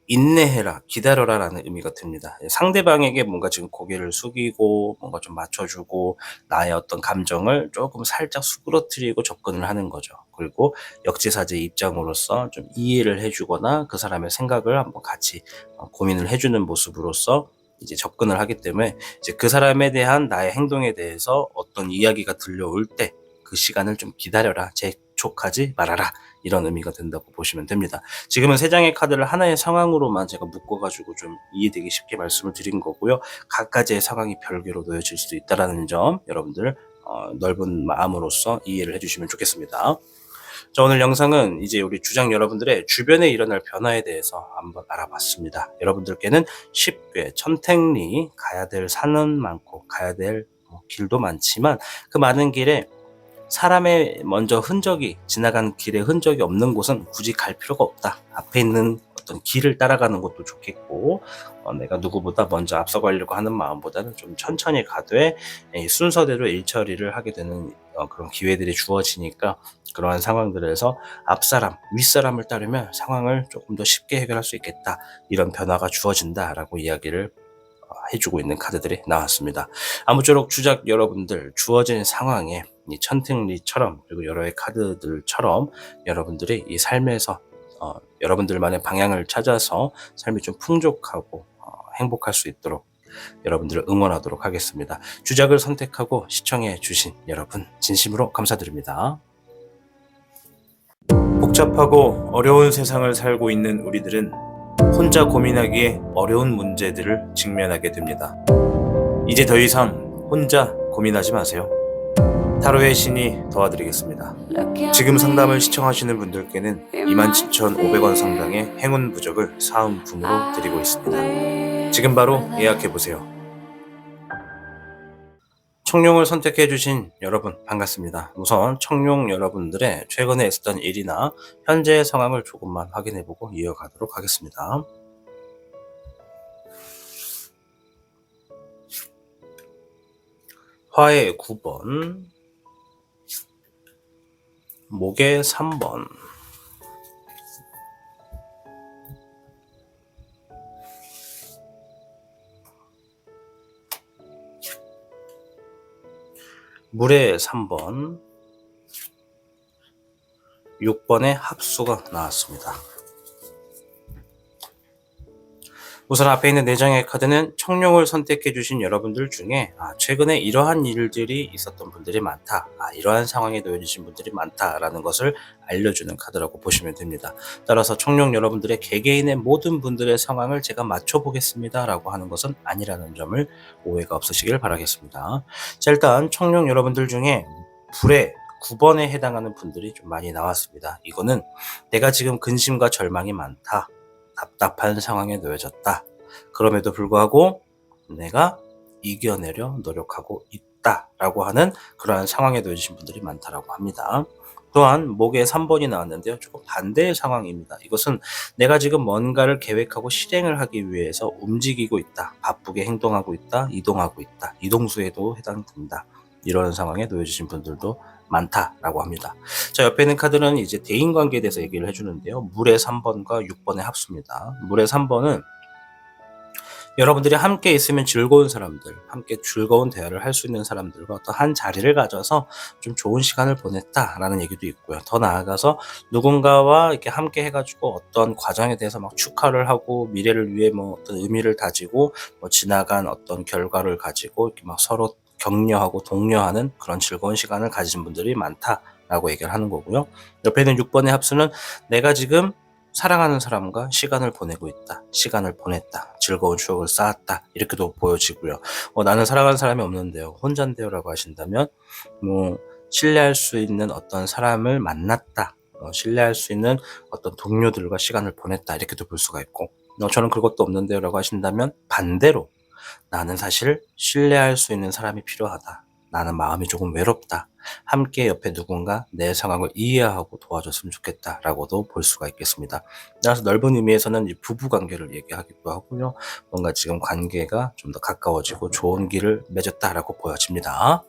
인내해라, 기다려라 라는 의미가 듭니다. 상대방에게 뭔가 지금 고개를 숙이고 뭔가 좀 맞춰주고 나의 어떤 감정을 조금 살짝 수그러뜨리고 접근을 하는 거죠. 그리고 역지사지 입장으로서 좀 이해를 해주거나 그 사람의 생각을 한번 같이 고민을 해주는 모습으로서 이제 접근을 하기 때문에 이제 그 사람에 대한 나의 행동에 대해서 어떤 이야기가 들려올 때 그 시간을 좀 기다려라, 재촉하지 말아라, 이런 의미가 된다고 보시면 됩니다. 지금은 세 장의 카드를 하나의 상황으로만 제가 묶어가지고 좀 이해되기 쉽게 말씀을 드린 거고요. 각가지의 상황이 별개로 놓여질 수도 있다는 점 여러분들 넓은 마음으로써 이해를 해주시면 좋겠습니다. 자, 오늘 영상은 이제 우리 주장 여러분들의 주변에 일어날 변화에 대해서 한번 알아봤습니다. 여러분들께는 쉽게 천택리 가야 될 산은 많고 가야 될 길도 많지만 그 많은 길에 사람의 먼저 흔적이, 지나간 길에 흔적이 없는 곳은 굳이 갈 필요가 없다. 앞에 있는 어떤 길을 따라가는 것도 좋겠고 내가 누구보다 먼저 앞서가려고 하는 마음보다는 좀 천천히 가되 순서대로 일처리를 하게 되는 그런 기회들이 주어지니까 그러한 상황들에서 앞사람, 윗사람을 따르면 상황을 조금 더 쉽게 해결할 수 있겠다, 이런 변화가 주어진다라고 이야기를 해주고 있는 카드들이 나왔습니다. 아무쪼록 주작 여러분들 주어진 상황에 이 천택리처럼 그리고 여러의 카드들처럼 여러분들이 이 삶에서 여러분들만의 방향을 찾아서 삶이 좀 풍족하고 행복할 수 있도록 여러분들을 응원하도록 하겠습니다. 주작을 선택하고 시청해 주신 여러분 진심으로 감사드립니다. 복잡하고 어려운 세상을 살고 있는 우리들은 혼자 고민하기에 어려운 문제들을 직면하게 됩니다. 이제 더 이상 혼자 고민하지 마세요. 타로의 신이 도와드리겠습니다. 지금 상담을 시청하시는 분들께는 27,500원 상당의 행운 부적을 사은품으로 드리고 있습니다. 지금 바로 예약해보세요. 청룡을 선택해주신 여러분 반갑습니다. 우선 청룡 여러분들의 최근에 있었던 일이나 현재의 상황을 조금만 확인해보고 이어가도록 하겠습니다. 화의 9번, 목의 3번, 물의 3번, 6번의 합수가 나왔습니다. 우선 앞에 있는 4장의 카드는 청룡을 선택해주신 여러분들 중에 최근에 이러한 일들이 있었던 분들이 많다, 이러한 상황에 놓여지신 분들이 많다라는 것을 알려주는 카드라고 보시면 됩니다. 따라서 청룡 여러분들의 개개인의 모든 분들의 상황을 제가 맞춰보겠습니다 라고 하는 것은 아니라는 점을 오해가 없으시길 바라겠습니다. 자, 일단 청룡 여러분들 중에 불의 9번에 해당하는 분들이 좀 많이 나왔습니다. 이거는 내가 지금 근심과 절망이 많다, 답답한 상황에 놓여졌다, 그럼에도 불구하고 내가 이겨내려 노력하고 있다 라고 하는 그러한 상황에 놓여지신 분들이 많다라고 합니다. 또한 목에 3번이 나왔는데요. 조금 반대의 상황입니다. 이것은 내가 지금 뭔가를 계획하고 실행을 하기 위해서 움직이고 있다. 바쁘게 행동하고 있다. 이동하고 있다. 이동수에도 해당됩니다. 이런 상황에 놓여주신 분들도 많다라고 합니다. 자, 옆에 있는 카드는 이제 대인관계에 대해서 얘기를 해주는데요. 물의 3번과 6번의 합수입니다. 물의 3번은 여러분들이 함께 있으면 즐거운 사람들, 함께 즐거운 대화를 할 수 있는 사람들과 어떤 한 자리를 가져서 좀 좋은 시간을 보냈다라는 얘기도 있고요. 더 나아가서 누군가와 이렇게 함께 해가지고 어떤 과정에 대해서 막 축하를 하고 미래를 위해 뭐 어떤 의미를 다지고 뭐 지나간 어떤 결과를 가지고 이렇게 막 서로 격려하고 독려하는 그런 즐거운 시간을 가진 분들이 많다라고 얘기를 하는 거고요. 옆에 있는 6번의 합수는 내가 지금 사랑하는 사람과 시간을 보내고 있다. 시간을 보냈다. 즐거운 추억을 쌓았다. 이렇게도 보여지고요. 나는 사랑하는 사람이 없는데요. 혼잔데요. 라고 하신다면, 신뢰할 수 있는 어떤 사람을 만났다. 신뢰할 수 있는 어떤 동료들과 시간을 보냈다. 이렇게도 볼 수가 있고, 저는 그것도 없는데요. 라고 하신다면, 반대로, 나는 사실 신뢰할 수 있는 사람이 필요하다. 나는 마음이 조금 외롭다. 함께 옆에 누군가 내 상황을 이해하고 도와줬으면 좋겠다라고도 볼 수가 있겠습니다. 따라서 넓은 의미에서는 이 부부 관계를 얘기하기도 하고요. 뭔가 지금 관계가 좀 더 가까워지고 좋은 길을 맺었다라고 보여집니다.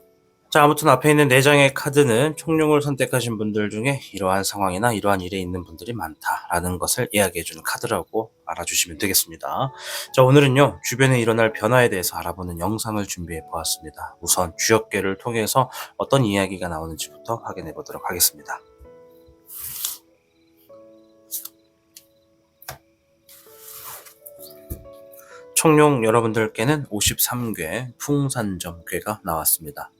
자, 아무튼 앞에 있는 4장의 카드는 총룡을 선택하신 분들 중에 이러한 상황이나 이러한 일에 있는 분들이 많다라는 것을 이야기해주는 카드라고 알아주시면 되겠습니다. 자, 오늘은요, 주변에 일어날 변화에 대해서 알아보는 영상을 준비해 보았습니다. 우선 주역계를 통해서 어떤 이야기가 나오는지부터 확인해 보도록 하겠습니다. 총룡 여러분들께는 53궤 풍산점궤가 나왔습니다.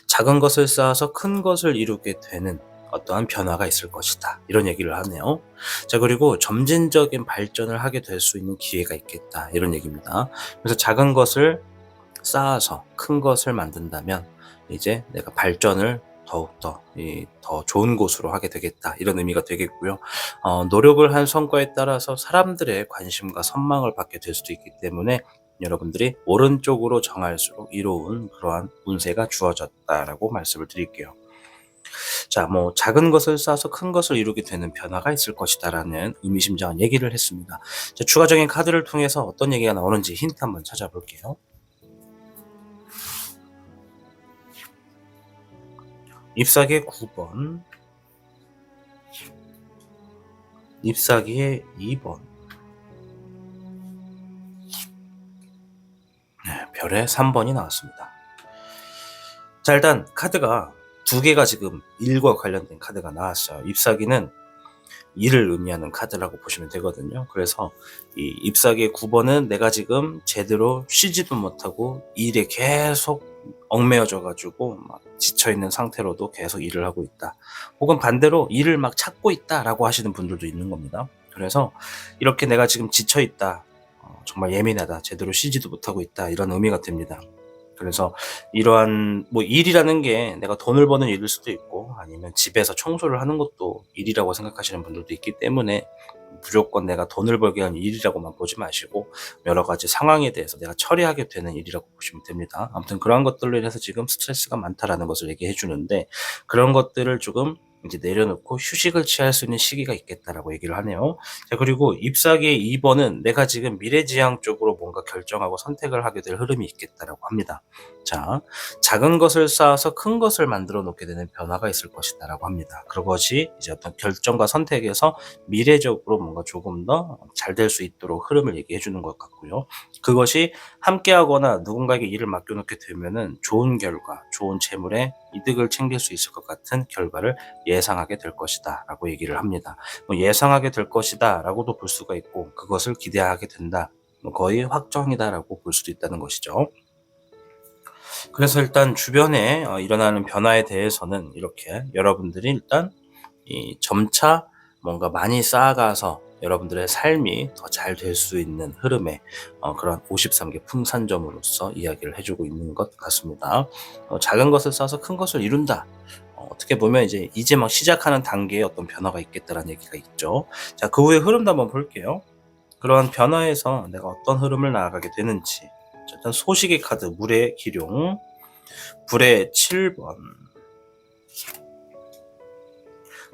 작은 것을 쌓아서 큰 것을 이루게 되는 어떠한 변화가 있을 것이다. 이런 얘기를 하네요. 자, 그리고 점진적인 발전을 하게 될 수 있는 기회가 있겠다. 이런 얘기입니다. 그래서 작은 것을 쌓아서 큰 것을 만든다면 이제 내가 발전을 더욱더 더 좋은 곳으로 하게 되겠다. 이런 의미가 되겠고요. 노력을 한 성과에 따라서 사람들의 관심과 선망을 받게 될 수도 있기 때문에 여러분들이 오른쪽으로 정할수록 이로운 그러한 운세가 주어졌다라고 말씀을 드릴게요. 자, 작은 것을 쌓아서 큰 것을 이루게 되는 변화가 있을 것이다라는 의미심장한 얘기를 했습니다. 자, 추가적인 카드를 통해서 어떤 얘기가 나오는지 힌트 한번 찾아볼게요. 잎사귀의 9번, 잎사귀의 2번, 별의 3번이 나왔습니다. 자, 일단 카드가 2개가 지금 일과 관련된 카드가 나왔어요. 잎사귀는 일을 의미하는 카드라고 보시면 되거든요. 그래서 이 잎사귀의 9번은 내가 지금 제대로 쉬지도 못하고 일에 계속 얽매여져 가지고 막 지쳐있는 상태로도 계속 일을 하고 있다. 혹은 반대로 일을 막 찾고 있다라고 하시는 분들도 있는 겁니다. 그래서 이렇게 내가 지금 지쳐있다. 정말 예민하다. 제대로 쉬지도 못하고 있다. 이런 의미가 됩니다. 그래서 이러한 일이라는 게 내가 돈을 버는 일일 수도 있고 아니면 집에서 청소를 하는 것도 일이라고 생각하시는 분들도 있기 때문에 무조건 내가 돈을 벌기 위한 일이라고만 보지 마시고 여러 가지 상황에 대해서 내가 처리하게 되는 일이라고 보시면 됩니다. 아무튼 그런 것들로 인해서 지금 스트레스가 많다라는 것을 얘기해 주는데 그런 것들을 조금 이제 내려놓고 휴식을 취할 수 있는 시기가 있겠다라고 얘기를 하네요. 자, 그리고 잎사귀의 2번은 내가 지금 미래지향 쪽으로 뭔가 결정하고 선택을 하게 될 흐름이 있겠다라고 합니다. 자, 작은 것을 쌓아서 큰 것을 만들어 놓게 되는 변화가 있을 것이다라고 합니다. 그것이 이제 어떤 결정과 선택에서 미래적으로 뭔가 조금 더 잘 될 수 있도록 흐름을 얘기해 주는 것 같고요. 그것이 함께하거나 누군가에게 일을 맡겨놓게 되면은 좋은 결과, 좋은 재물에 이득을 챙길 수 있을 것 같은 결과를 예상하게 될 것이다 라고 얘기를 합니다. 예상하게 될 것이다 라고도 볼 수가 있고 그것을 기대하게 된다. 거의 확정이다 라고 볼 수도 있다는 것이죠. 그래서 일단 주변에 일어나는 변화에 대해서는 이렇게 여러분들이 일단 점차 뭔가 많이 쌓아가서 여러분들의 삶이 더 잘 될 수 있는 흐름의 그런 53개 풍산점으로서 이야기를 해주고 있는 것 같습니다. 작은 것을 쌓아서 큰 것을 이룬다. 어떻게 보면 이제 막 시작하는 단계에 어떤 변화가 있겠다라는 얘기가 있죠. 자, 그 후의 흐름도 한번 볼게요. 그러한 변화에서 내가 어떤 흐름을 나아가게 되는지. 자, 일단 소식의 카드, 물의 기룡, 불의 7번,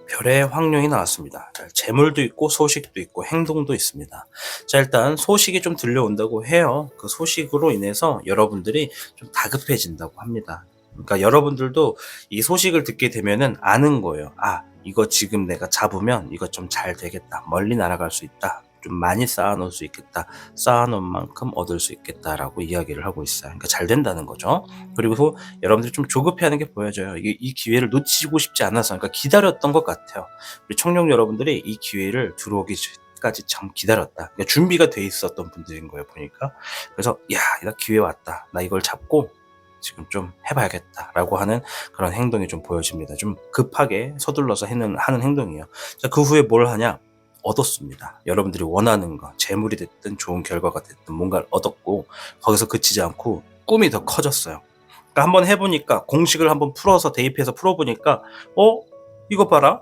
별의 확률이 나왔습니다. 재물도 있고 소식도 있고 행동도 있습니다. 자, 일단 소식이 좀 들려온다고 해요. 그 소식으로 인해서 여러분들이 좀 다급해진다고 합니다. 그러니까 여러분들도 이 소식을 듣게 되면은 아는 거예요. 아, 이거 지금 내가 잡으면 이거 좀 잘 되겠다. 멀리 날아갈 수 있다. 좀 많이 쌓아놓을 수 있겠다. 쌓아놓은 만큼 얻을 수 있겠다라고 이야기를 하고 있어요. 그러니까 잘 된다는 거죠. 그리고 여러분들이 좀 조급해하는 게 보여져요. 이 기회를 놓치고 싶지 않아서, 그러니까 기다렸던 것 같아요. 우리 청룡 여러분들이 이 기회를 들어오기까지 참 기다렸다. 그러니까 준비가 돼 있었던 분들인 거예요, 보니까. 그래서 야, 나 기회 왔다. 나 이걸 잡고 지금 좀 해봐야겠다라고 하는 그런 행동이 좀 보여집니다. 좀 급하게 서둘러서 하는 행동이에요. 자, 그 후에 뭘 하냐? 얻었습니다. 여러분들이 원하는 거, 재물이 됐든 좋은 결과가 됐든 뭔가를 얻었고, 거기서 그치지 않고 꿈이 더 커졌어요. 그러니까 한번 해보니까, 공식을 한번 풀어서 대입해서 풀어보니까 이거 봐라,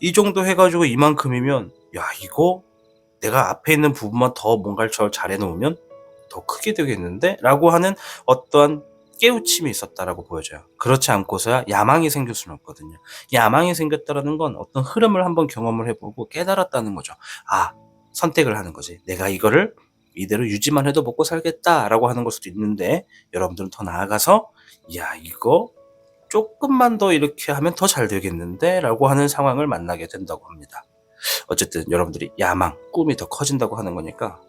이 정도 해가지고 이만큼이면, 야, 이거 내가 앞에 있는 부분만 더 뭔가를 잘 해놓으면 더 크게 되겠는데? 라고 하는 어떠한 깨우침이 있었다라고 보여져요. 그렇지 않고서야 야망이 생길 수는 없거든요. 야망이 생겼다라는 건 어떤 흐름을 한번 경험을 해보고 깨달았다는 거죠. 아, 선택을 하는 거지. 내가 이거를 이대로 유지만 해도 먹고 살겠다라고 하는 걸 수도 있는데, 여러분들은 더 나아가서 야, 이거 조금만 더 이렇게 하면 더 잘 되겠는데? 라고 하는 상황을 만나게 된다고 합니다. 어쨌든 여러분들이 야망, 꿈이 더 커진다고 하는 거니까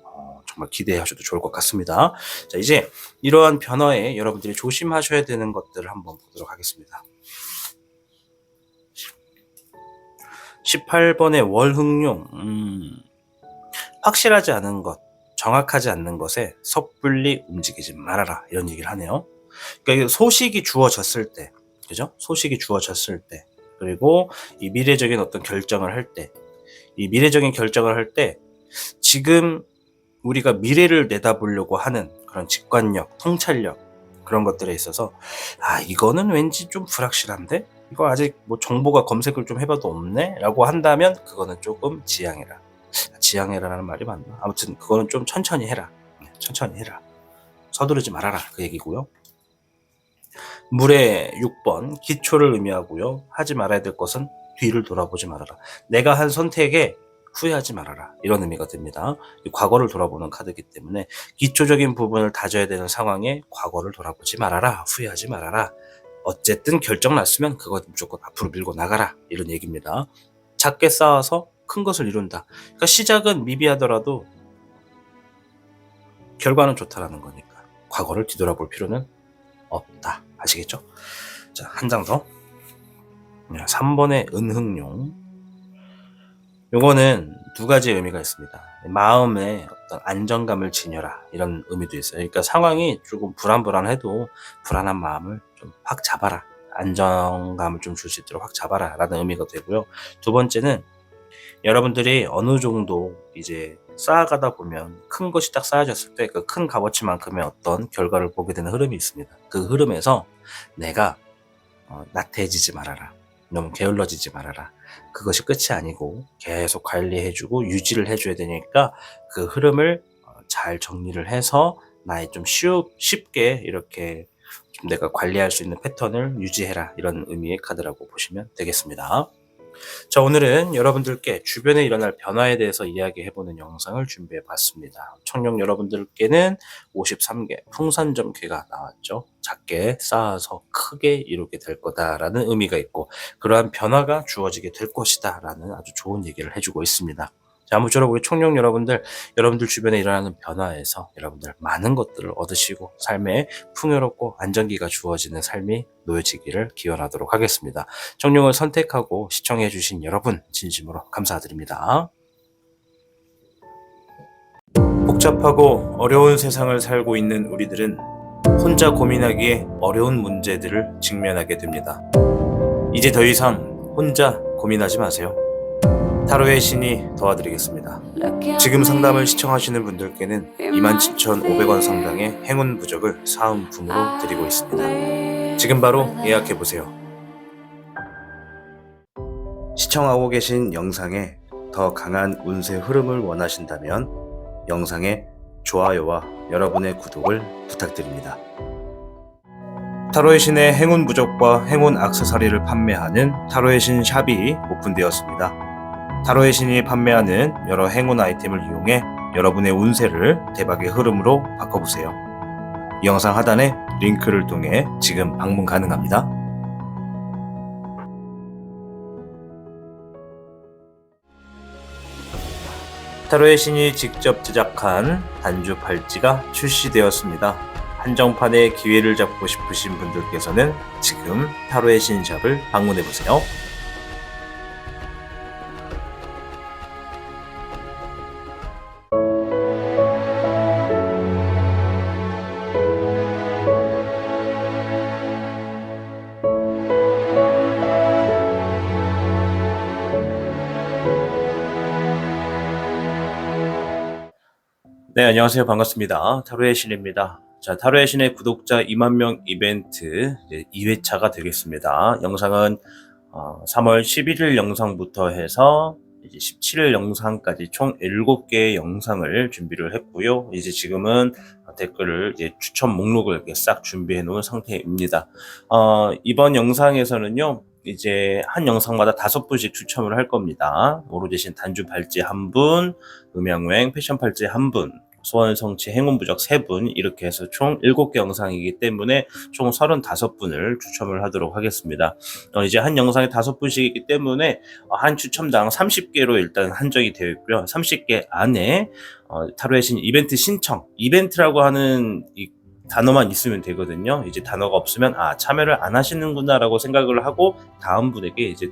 정말 기대하셔도 좋을 것 같습니다. 자, 이제 이러한 변화에 여러분들이 조심하셔야 되는 것들을 한번 보도록 하겠습니다. 18번의 월흥룡, 확실하지 않은 것, 정확하지 않는 것에 섣불리 움직이지 말아라, 이런 얘기를 하네요. 그러니까 소식이 주어졌을 때, 그죠? 소식이 주어졌을 때, 그리고 이 미래적인 어떤 결정을 할 때, 이 미래적인 결정을 할 때 지금 우리가 미래를 내다보려고 하는 그런 직관력, 통찰력, 그런 것들에 있어서 아, 이거는 왠지 좀 불확실한데? 이거 아직 뭐 정보가 검색을 좀 해봐도 없네? 라고 한다면 그거는 조금 지양해라. 지양해라라는 말이 맞나? 아무튼 그거는 좀 천천히 해라. 천천히 해라. 서두르지 말아라, 그 얘기고요. 물의 6번, 기초를 의미하고요. 하지 말아야 될 것은 뒤를 돌아보지 말아라. 내가 한 선택에 후회하지 말아라, 이런 의미가 됩니다. 과거를 돌아보는 카드이기 때문에 기초적인 부분을 다져야 되는 상황에 과거를 돌아보지 말아라, 후회하지 말아라. 어쨌든 결정 났으면 그거 무조건 앞으로 밀고 나가라, 이런 얘기입니다. 작게 쌓아서 큰 것을 이룬다. 그러니까 시작은 미비하더라도 결과는 좋다라는 거니까 과거를 뒤돌아볼 필요는 없다. 아시겠죠? 자, 한 장 더. 3번의 은흥룡. 요거는 두 가지 의미가 있습니다. 마음에 어떤 안정감을 지녀라, 이런 의미도 있어요. 그러니까 상황이 조금 불안해도 불안한 마음을 좀 확 잡아라. 안정감을 좀 줄 수 있도록 확 잡아라, 라는 의미가 되고요. 두 번째는 여러분들이 어느 정도 이제 쌓아가다 보면 큰 것이 딱 쌓여졌을 때 그 큰 값어치만큼의 어떤 결과를 보게 되는 흐름이 있습니다. 그 흐름에서 내가 나태해지지 말아라. 너무 게을러지지 말아라. 그것이 끝이 아니고 계속 관리해주고 유지를 해줘야 되니까 그 흐름을 잘 정리를 해서 나의 좀 쉽게 이렇게 좀 내가 관리할 수 있는 패턴을 유지해라, 이런 의미의 카드라고 보시면 되겠습니다. 자, 오늘은 여러분들께 주변에 일어날 변화에 대해서 이야기해보는 영상을 준비해봤습니다. 청룡 여러분들께는 53개 풍산점괘가 나왔죠. 작게 쌓아서 크게 이루게 될 거다라는 의미가 있고, 그러한 변화가 주어지게 될 것이다 라는 아주 좋은 얘기를 해주고 있습니다. 자, 아무쪼록 우리 청룡 여러분들 주변에 일어나는 변화에서 여러분들 많은 것들을 얻으시고 삶에 풍요롭고 안정기가 주어지는 삶이 놓여지기를 기원하도록 하겠습니다. 청룡을 선택하고 시청해주신 여러분 진심으로 감사드립니다. 복잡하고 어려운 세상을 살고 있는 우리들은 혼자 고민하기에 어려운 문제들을 직면하게 됩니다. 이제 더 이상 혼자 고민하지 마세요. 타로의 신이 도와드리겠습니다. 지금 상담을 시청하시는 분들께는 27,500원 상당의 행운 부적을 사은품으로 드리고 있습니다. 지금 바로 예약해보세요. 시청하고 계신 영상에 더 강한 운세 흐름을 원하신다면 영상에 좋아요와 여러분의 구독을 부탁드립니다. 타로의 신의 행운 부적과 행운 액세서리를 판매하는 타로의 신 샵이 오픈되었습니다. 타로의 신이 판매하는 여러 행운 아이템을 이용해 여러분의 운세를 대박의 흐름으로 바꿔보세요. 이 영상 하단에 링크를 통해 지금 방문 가능합니다. 타로의 신이 직접 제작한 단주 팔찌가 출시되었습니다. 한정판의 기회를 잡고 싶으신 분들께서는 지금 타로의 신샵을 방문해보세요. 네, 안녕하세요. 반갑습니다. 타로의 신입니다. 자, 타로의 신의 구독자 2만 명 이벤트 2회차가 되겠습니다. 영상은 3월 11일 영상부터 해서 이제 17일 영상까지 총 7개의 영상을 준비를 했고요. 이제 지금은 댓글을 이제 추천 목록을 이렇게 싹 준비해 놓은 상태입니다. 이번 영상에서는요. 이제 한 영상마다 5분씩 추첨을 할 겁니다. 오로제신 단주 발찌 1분, 음양여행 패션 팔찌 1분, 소원 성취 행운 부적 3분 이렇게 해서 총 7개 영상이기 때문에 총 35분을 추첨을 하도록 하겠습니다. 이제 한 영상에 5분씩이기 때문에 한 추첨당 30개로 일단 한정이 되어 있고요. 30개 안에 타로의 신 이벤트 신청, 이벤트라고 하는 이 단어만 있으면 되거든요. 이제 단어가 없으면 참여를 안 하시는구나라고 생각을 하고 다음 분에게 이제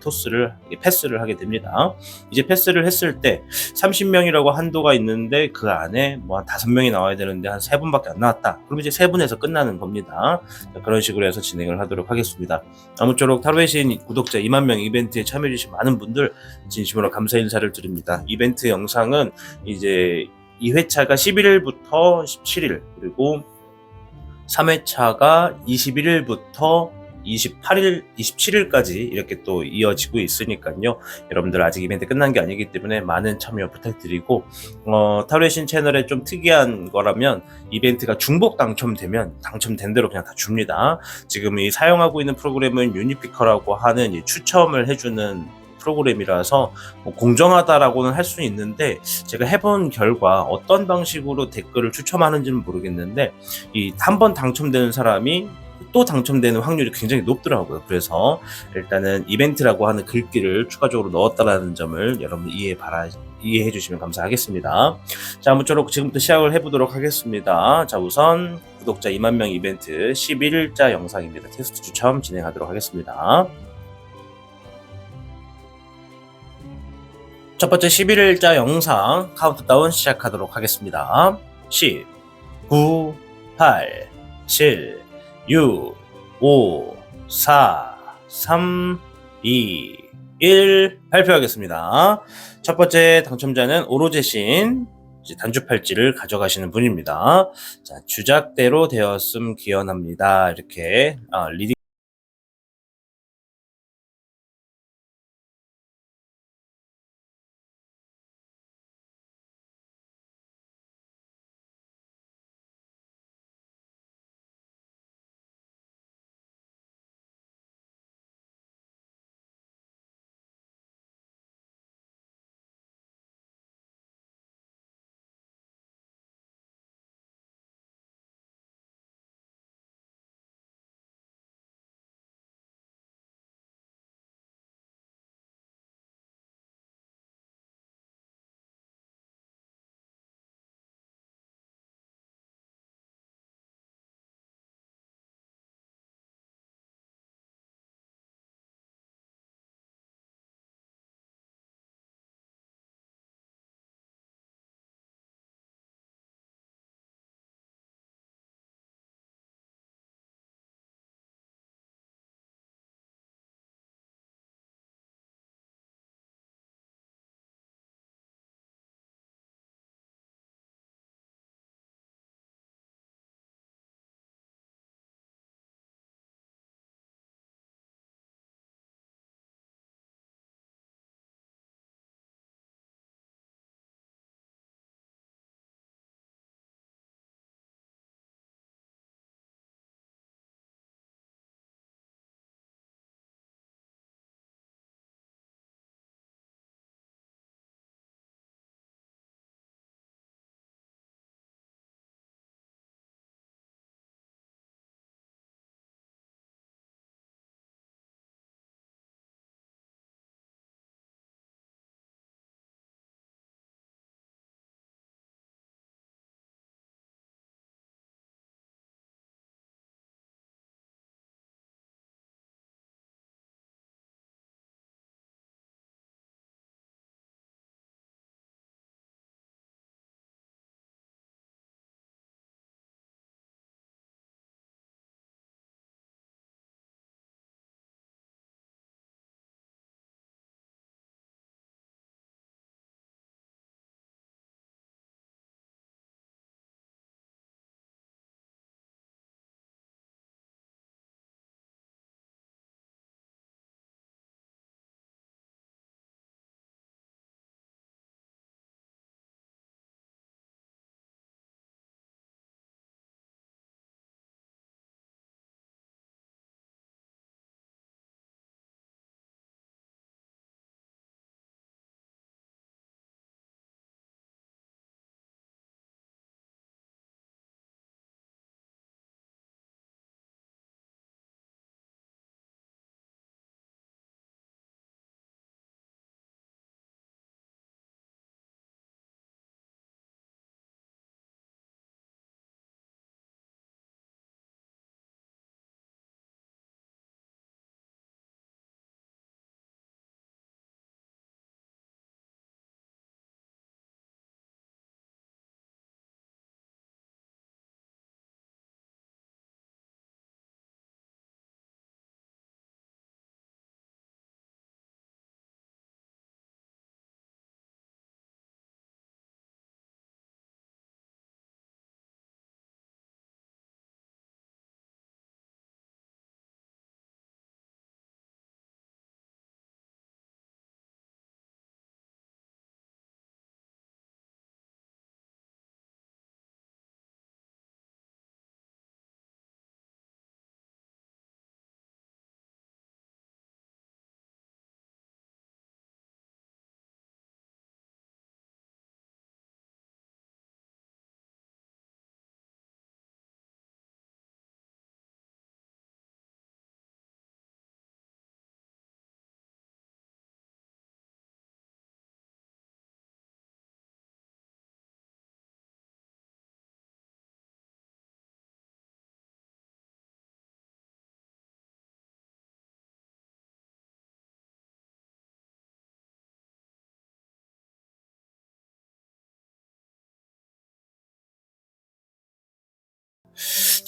패스를 하게 됩니다. 이제 패스를 했을 때 30명이라고 한도가 있는데 그 안에 뭐 한 5명이 나와야 되는데 한 3분밖에 안 나왔다. 그럼 이제 3분에서 끝나는 겁니다. 자, 그런 식으로 해서 진행을 하도록 하겠습니다. 아무쪼록 타로의 신 구독자 2만 명 이벤트에 참여해주신 많은 분들 진심으로 감사 인사를 드립니다. 이벤트 영상은 이제 2회차가 11일부터 17일 그리고 3회차가 21일부터 27일까지 이렇게 또 이어지고 있으니까요. 여러분들 아직 이벤트 끝난 게 아니기 때문에 많은 참여 부탁드리고 타로의 신 채널에 좀 특이한 거라면 이벤트가 중복 당첨되면 당첨된 대로 그냥 다 줍니다. 지금 이 사용하고 있는 프로그램은 유니피커라고 하는 이 추첨을 해주는 프로그램이라서 공정하다라고는 할 수는 있는데 제가 해본 결과 어떤 방식으로 댓글을 추첨하는지는 모르겠는데 이 한 번 당첨되는 사람이 또 당첨되는 확률이 굉장히 높더라고요. 그래서 일단은 이벤트라고 하는 글귀를 추가적으로 넣었다라는 점을 여러분 이해해 주시면 감사하겠습니다. 자, 아무쪼록 지금부터 시작을 해보도록 하겠습니다. 자, 우선 구독자 2만 명 이벤트 11일자 영상입니다. 테스트 추첨 진행하도록 하겠습니다. 첫 번째 11일자 영상 카운트다운 시작하도록 하겠습니다. 10, 9, 8, 7, 6, 5, 4, 3, 2, 1 발표하겠습니다. 첫 번째 당첨자는 오로제신 단주 팔찌를 가져가시는 분입니다. 자, 주작대로 되었음 기원합니다. 이렇게 리딩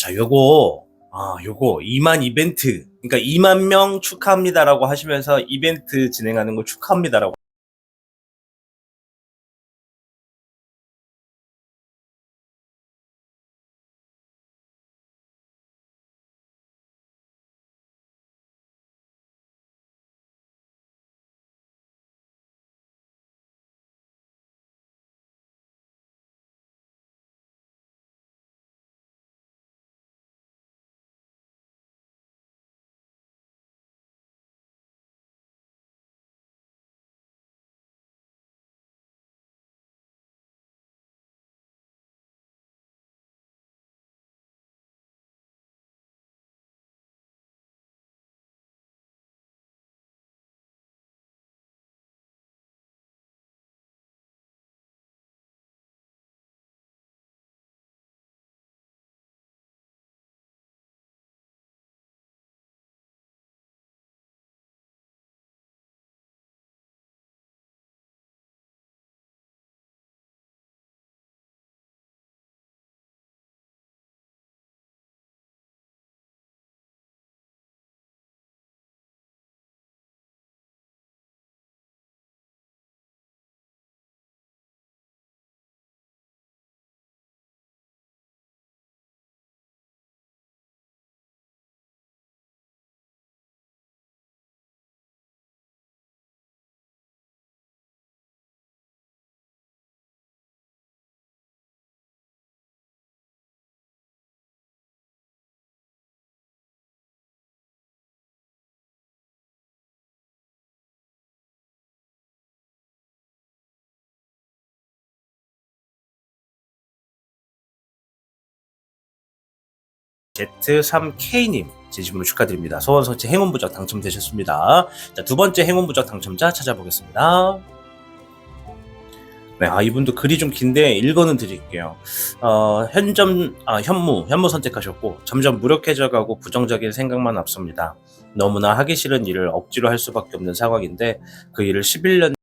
자, 요거 2만 이벤트, 그러니까 2만 명 축하합니다라고 하시면서 이벤트 진행하는 거 축하합니다라고. Z3K님 진심으로 축하드립니다. 소원 성취 행운 부적 당첨되셨습니다. 자, 두 번째 행운 부적 당첨자 찾아보겠습니다. 네, 이분도 글이 좀 긴데 읽어는 드릴게요. 현무 선택하셨고, 점점 무력해져가고 부정적인 생각만 앞섭니다. 너무나 하기 싫은 일을 억지로 할 수밖에 없는 상황인데, 그 일을 11년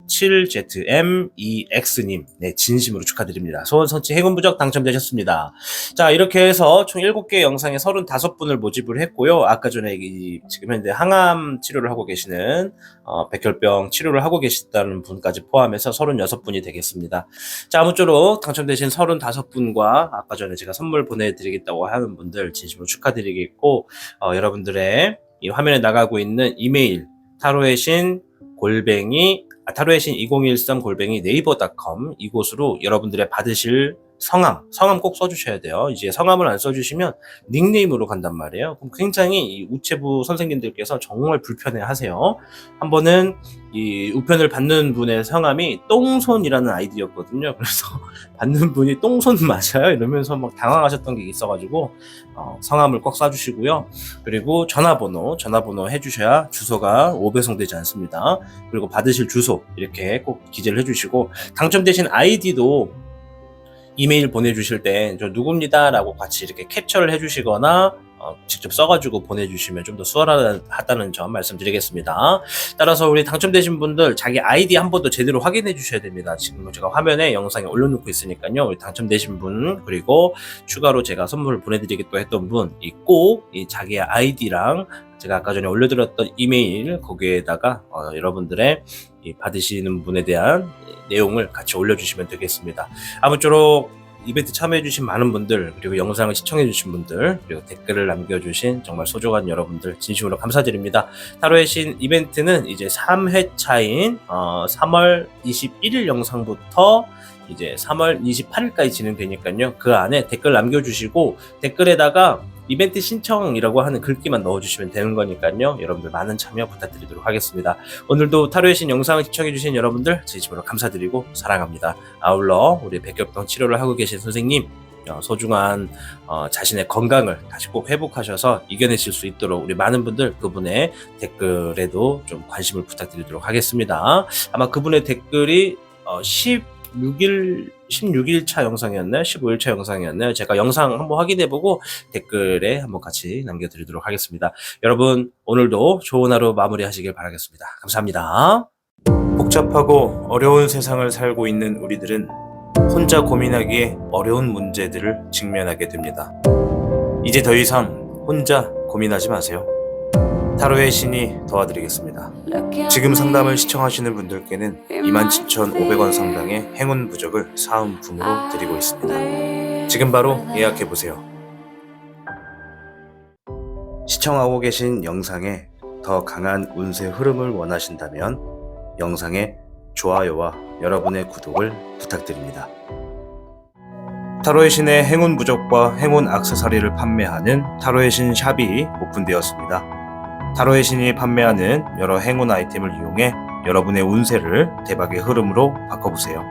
7ZMEX님, 네, 진심으로 축하드립니다. 소원 성취 행운 부적 당첨되셨습니다. 자, 이렇게 해서 총 7개 영상에 35분을 모집을 했고요. 아까 전에 지금 현재 항암 치료를 하고 계시는, 백혈병 치료를 하고 계시다는 분까지 포함해서 36분이 되겠습니다. 자, 아무쪼록 당첨되신 35분과 아까 전에 제가 선물 보내드리겠다고 하는 분들 진심으로 축하드리겠고, 여러분들의 이 화면에 나가고 있는 이메일, 타로의 신 타로의 신 2013 네이버.com 이곳으로 여러분들의 받으실 성함 꼭 써주셔야 돼요. 이제 성함을 안 써주시면 닉네임으로 간단 말이에요. 그럼 굉장히 이 우체부 선생님들께서 정말 불편해 하세요. 한 번은 이 우편을 받는 분의 성함이 똥손이라는 아이디였거든요. 그래서 받는 분이 똥손 맞아요? 이러면서 막 당황하셨던 게 있어가지고, 성함을 꼭 써주시고요. 그리고 전화번호 해주셔야 주소가 오배송되지 않습니다. 그리고 받으실 주소 이렇게 꼭 기재를 해주시고, 당첨되신 아이디도 이메일 보내주실 때 저 누굽니다 라고 같이 이렇게 캡처를 해주시거나 직접 써가지고 보내주시면 좀 더 수월하다는 점 말씀드리겠습니다. 따라서 우리 당첨되신 분들 자기 아이디 한 번 더 제대로 확인해 주셔야 됩니다. 지금 제가 화면에 영상에 올려놓고 있으니까요. 우리 당첨되신 분, 그리고 추가로 제가 선물을 보내드리겠다고 했던 분, 꼭 이 자기의 아이디랑 제가 아까 전에 올려드렸던 이메일 거기에다가 여러분들의 이 받으시는 분에 대한 내용을 같이 올려주시면 되겠습니다. 아무쪼록 이벤트 참여해주신 많은 분들, 그리고 영상을 시청해주신 분들, 그리고 댓글을 남겨주신 정말 소중한 여러분들 진심으로 감사드립니다. 타로의 신 이벤트는 이제 3회차인 3월 21일 영상부터 이제 3월 28일까지 진행되니까요. 그 안에 댓글 남겨주시고 댓글에다가 이벤트 신청이라고 하는 글귀만 넣어주시면 되는 거니까요. 여러분들 많은 참여 부탁드리도록 하겠습니다. 오늘도 타로의 신 영상을 시청해주신 여러분들 진심으로 감사드리고 사랑합니다. 아울러 우리 백혈병 치료를 하고 계신 선생님, 소중한 자신의 건강을 다시 꼭 회복하셔서 이겨내실 수 있도록 우리 많은 분들 그분의 댓글에도 좀 관심을 부탁드리도록 하겠습니다. 아마 그분의 댓글이 16일차 영상이었나요? 15일차 영상이었나요? 제가 영상 한번 확인해보고 댓글에 한번 같이 남겨드리도록 하겠습니다. 여러분, 오늘도 좋은 하루 마무리하시길 바라겠습니다. 감사합니다. 복잡하고 어려운 세상을 살고 있는 우리들은 혼자 고민하기에 어려운 문제들을 직면하게 됩니다. 이제 더 이상 혼자 고민하지 마세요. 타로의 신이 도와드리겠습니다. 지금 상담을 시청하시는 분들께는 27,500원 상당의 행운 부적을 사은품으로 드리고 있습니다. 지금 바로 예약해보세요. 시청하고 계신 영상에 더 강한 운세 흐름을 원하신다면 영상에 좋아요와 여러분의 구독을 부탁드립니다. 타로의 신의 행운 부적과 행운 액세서리를 판매하는 타로의 신 샵이 오픈되었습니다. 타로의 신이 판매하는 여러 행운 아이템을 이용해 여러분의 운세를 대박의 흐름으로 바꿔보세요.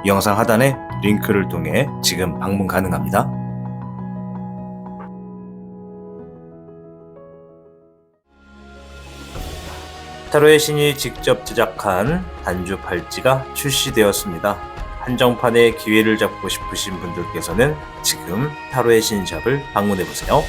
이 영상 하단에 링크를 통해 지금 방문 가능합니다. 타로의 신이 직접 제작한 단주 팔찌가 출시되었습니다. 한정판의 기회를 잡고 싶으신 분들께서는 지금 타로의 신샵을 방문해보세요.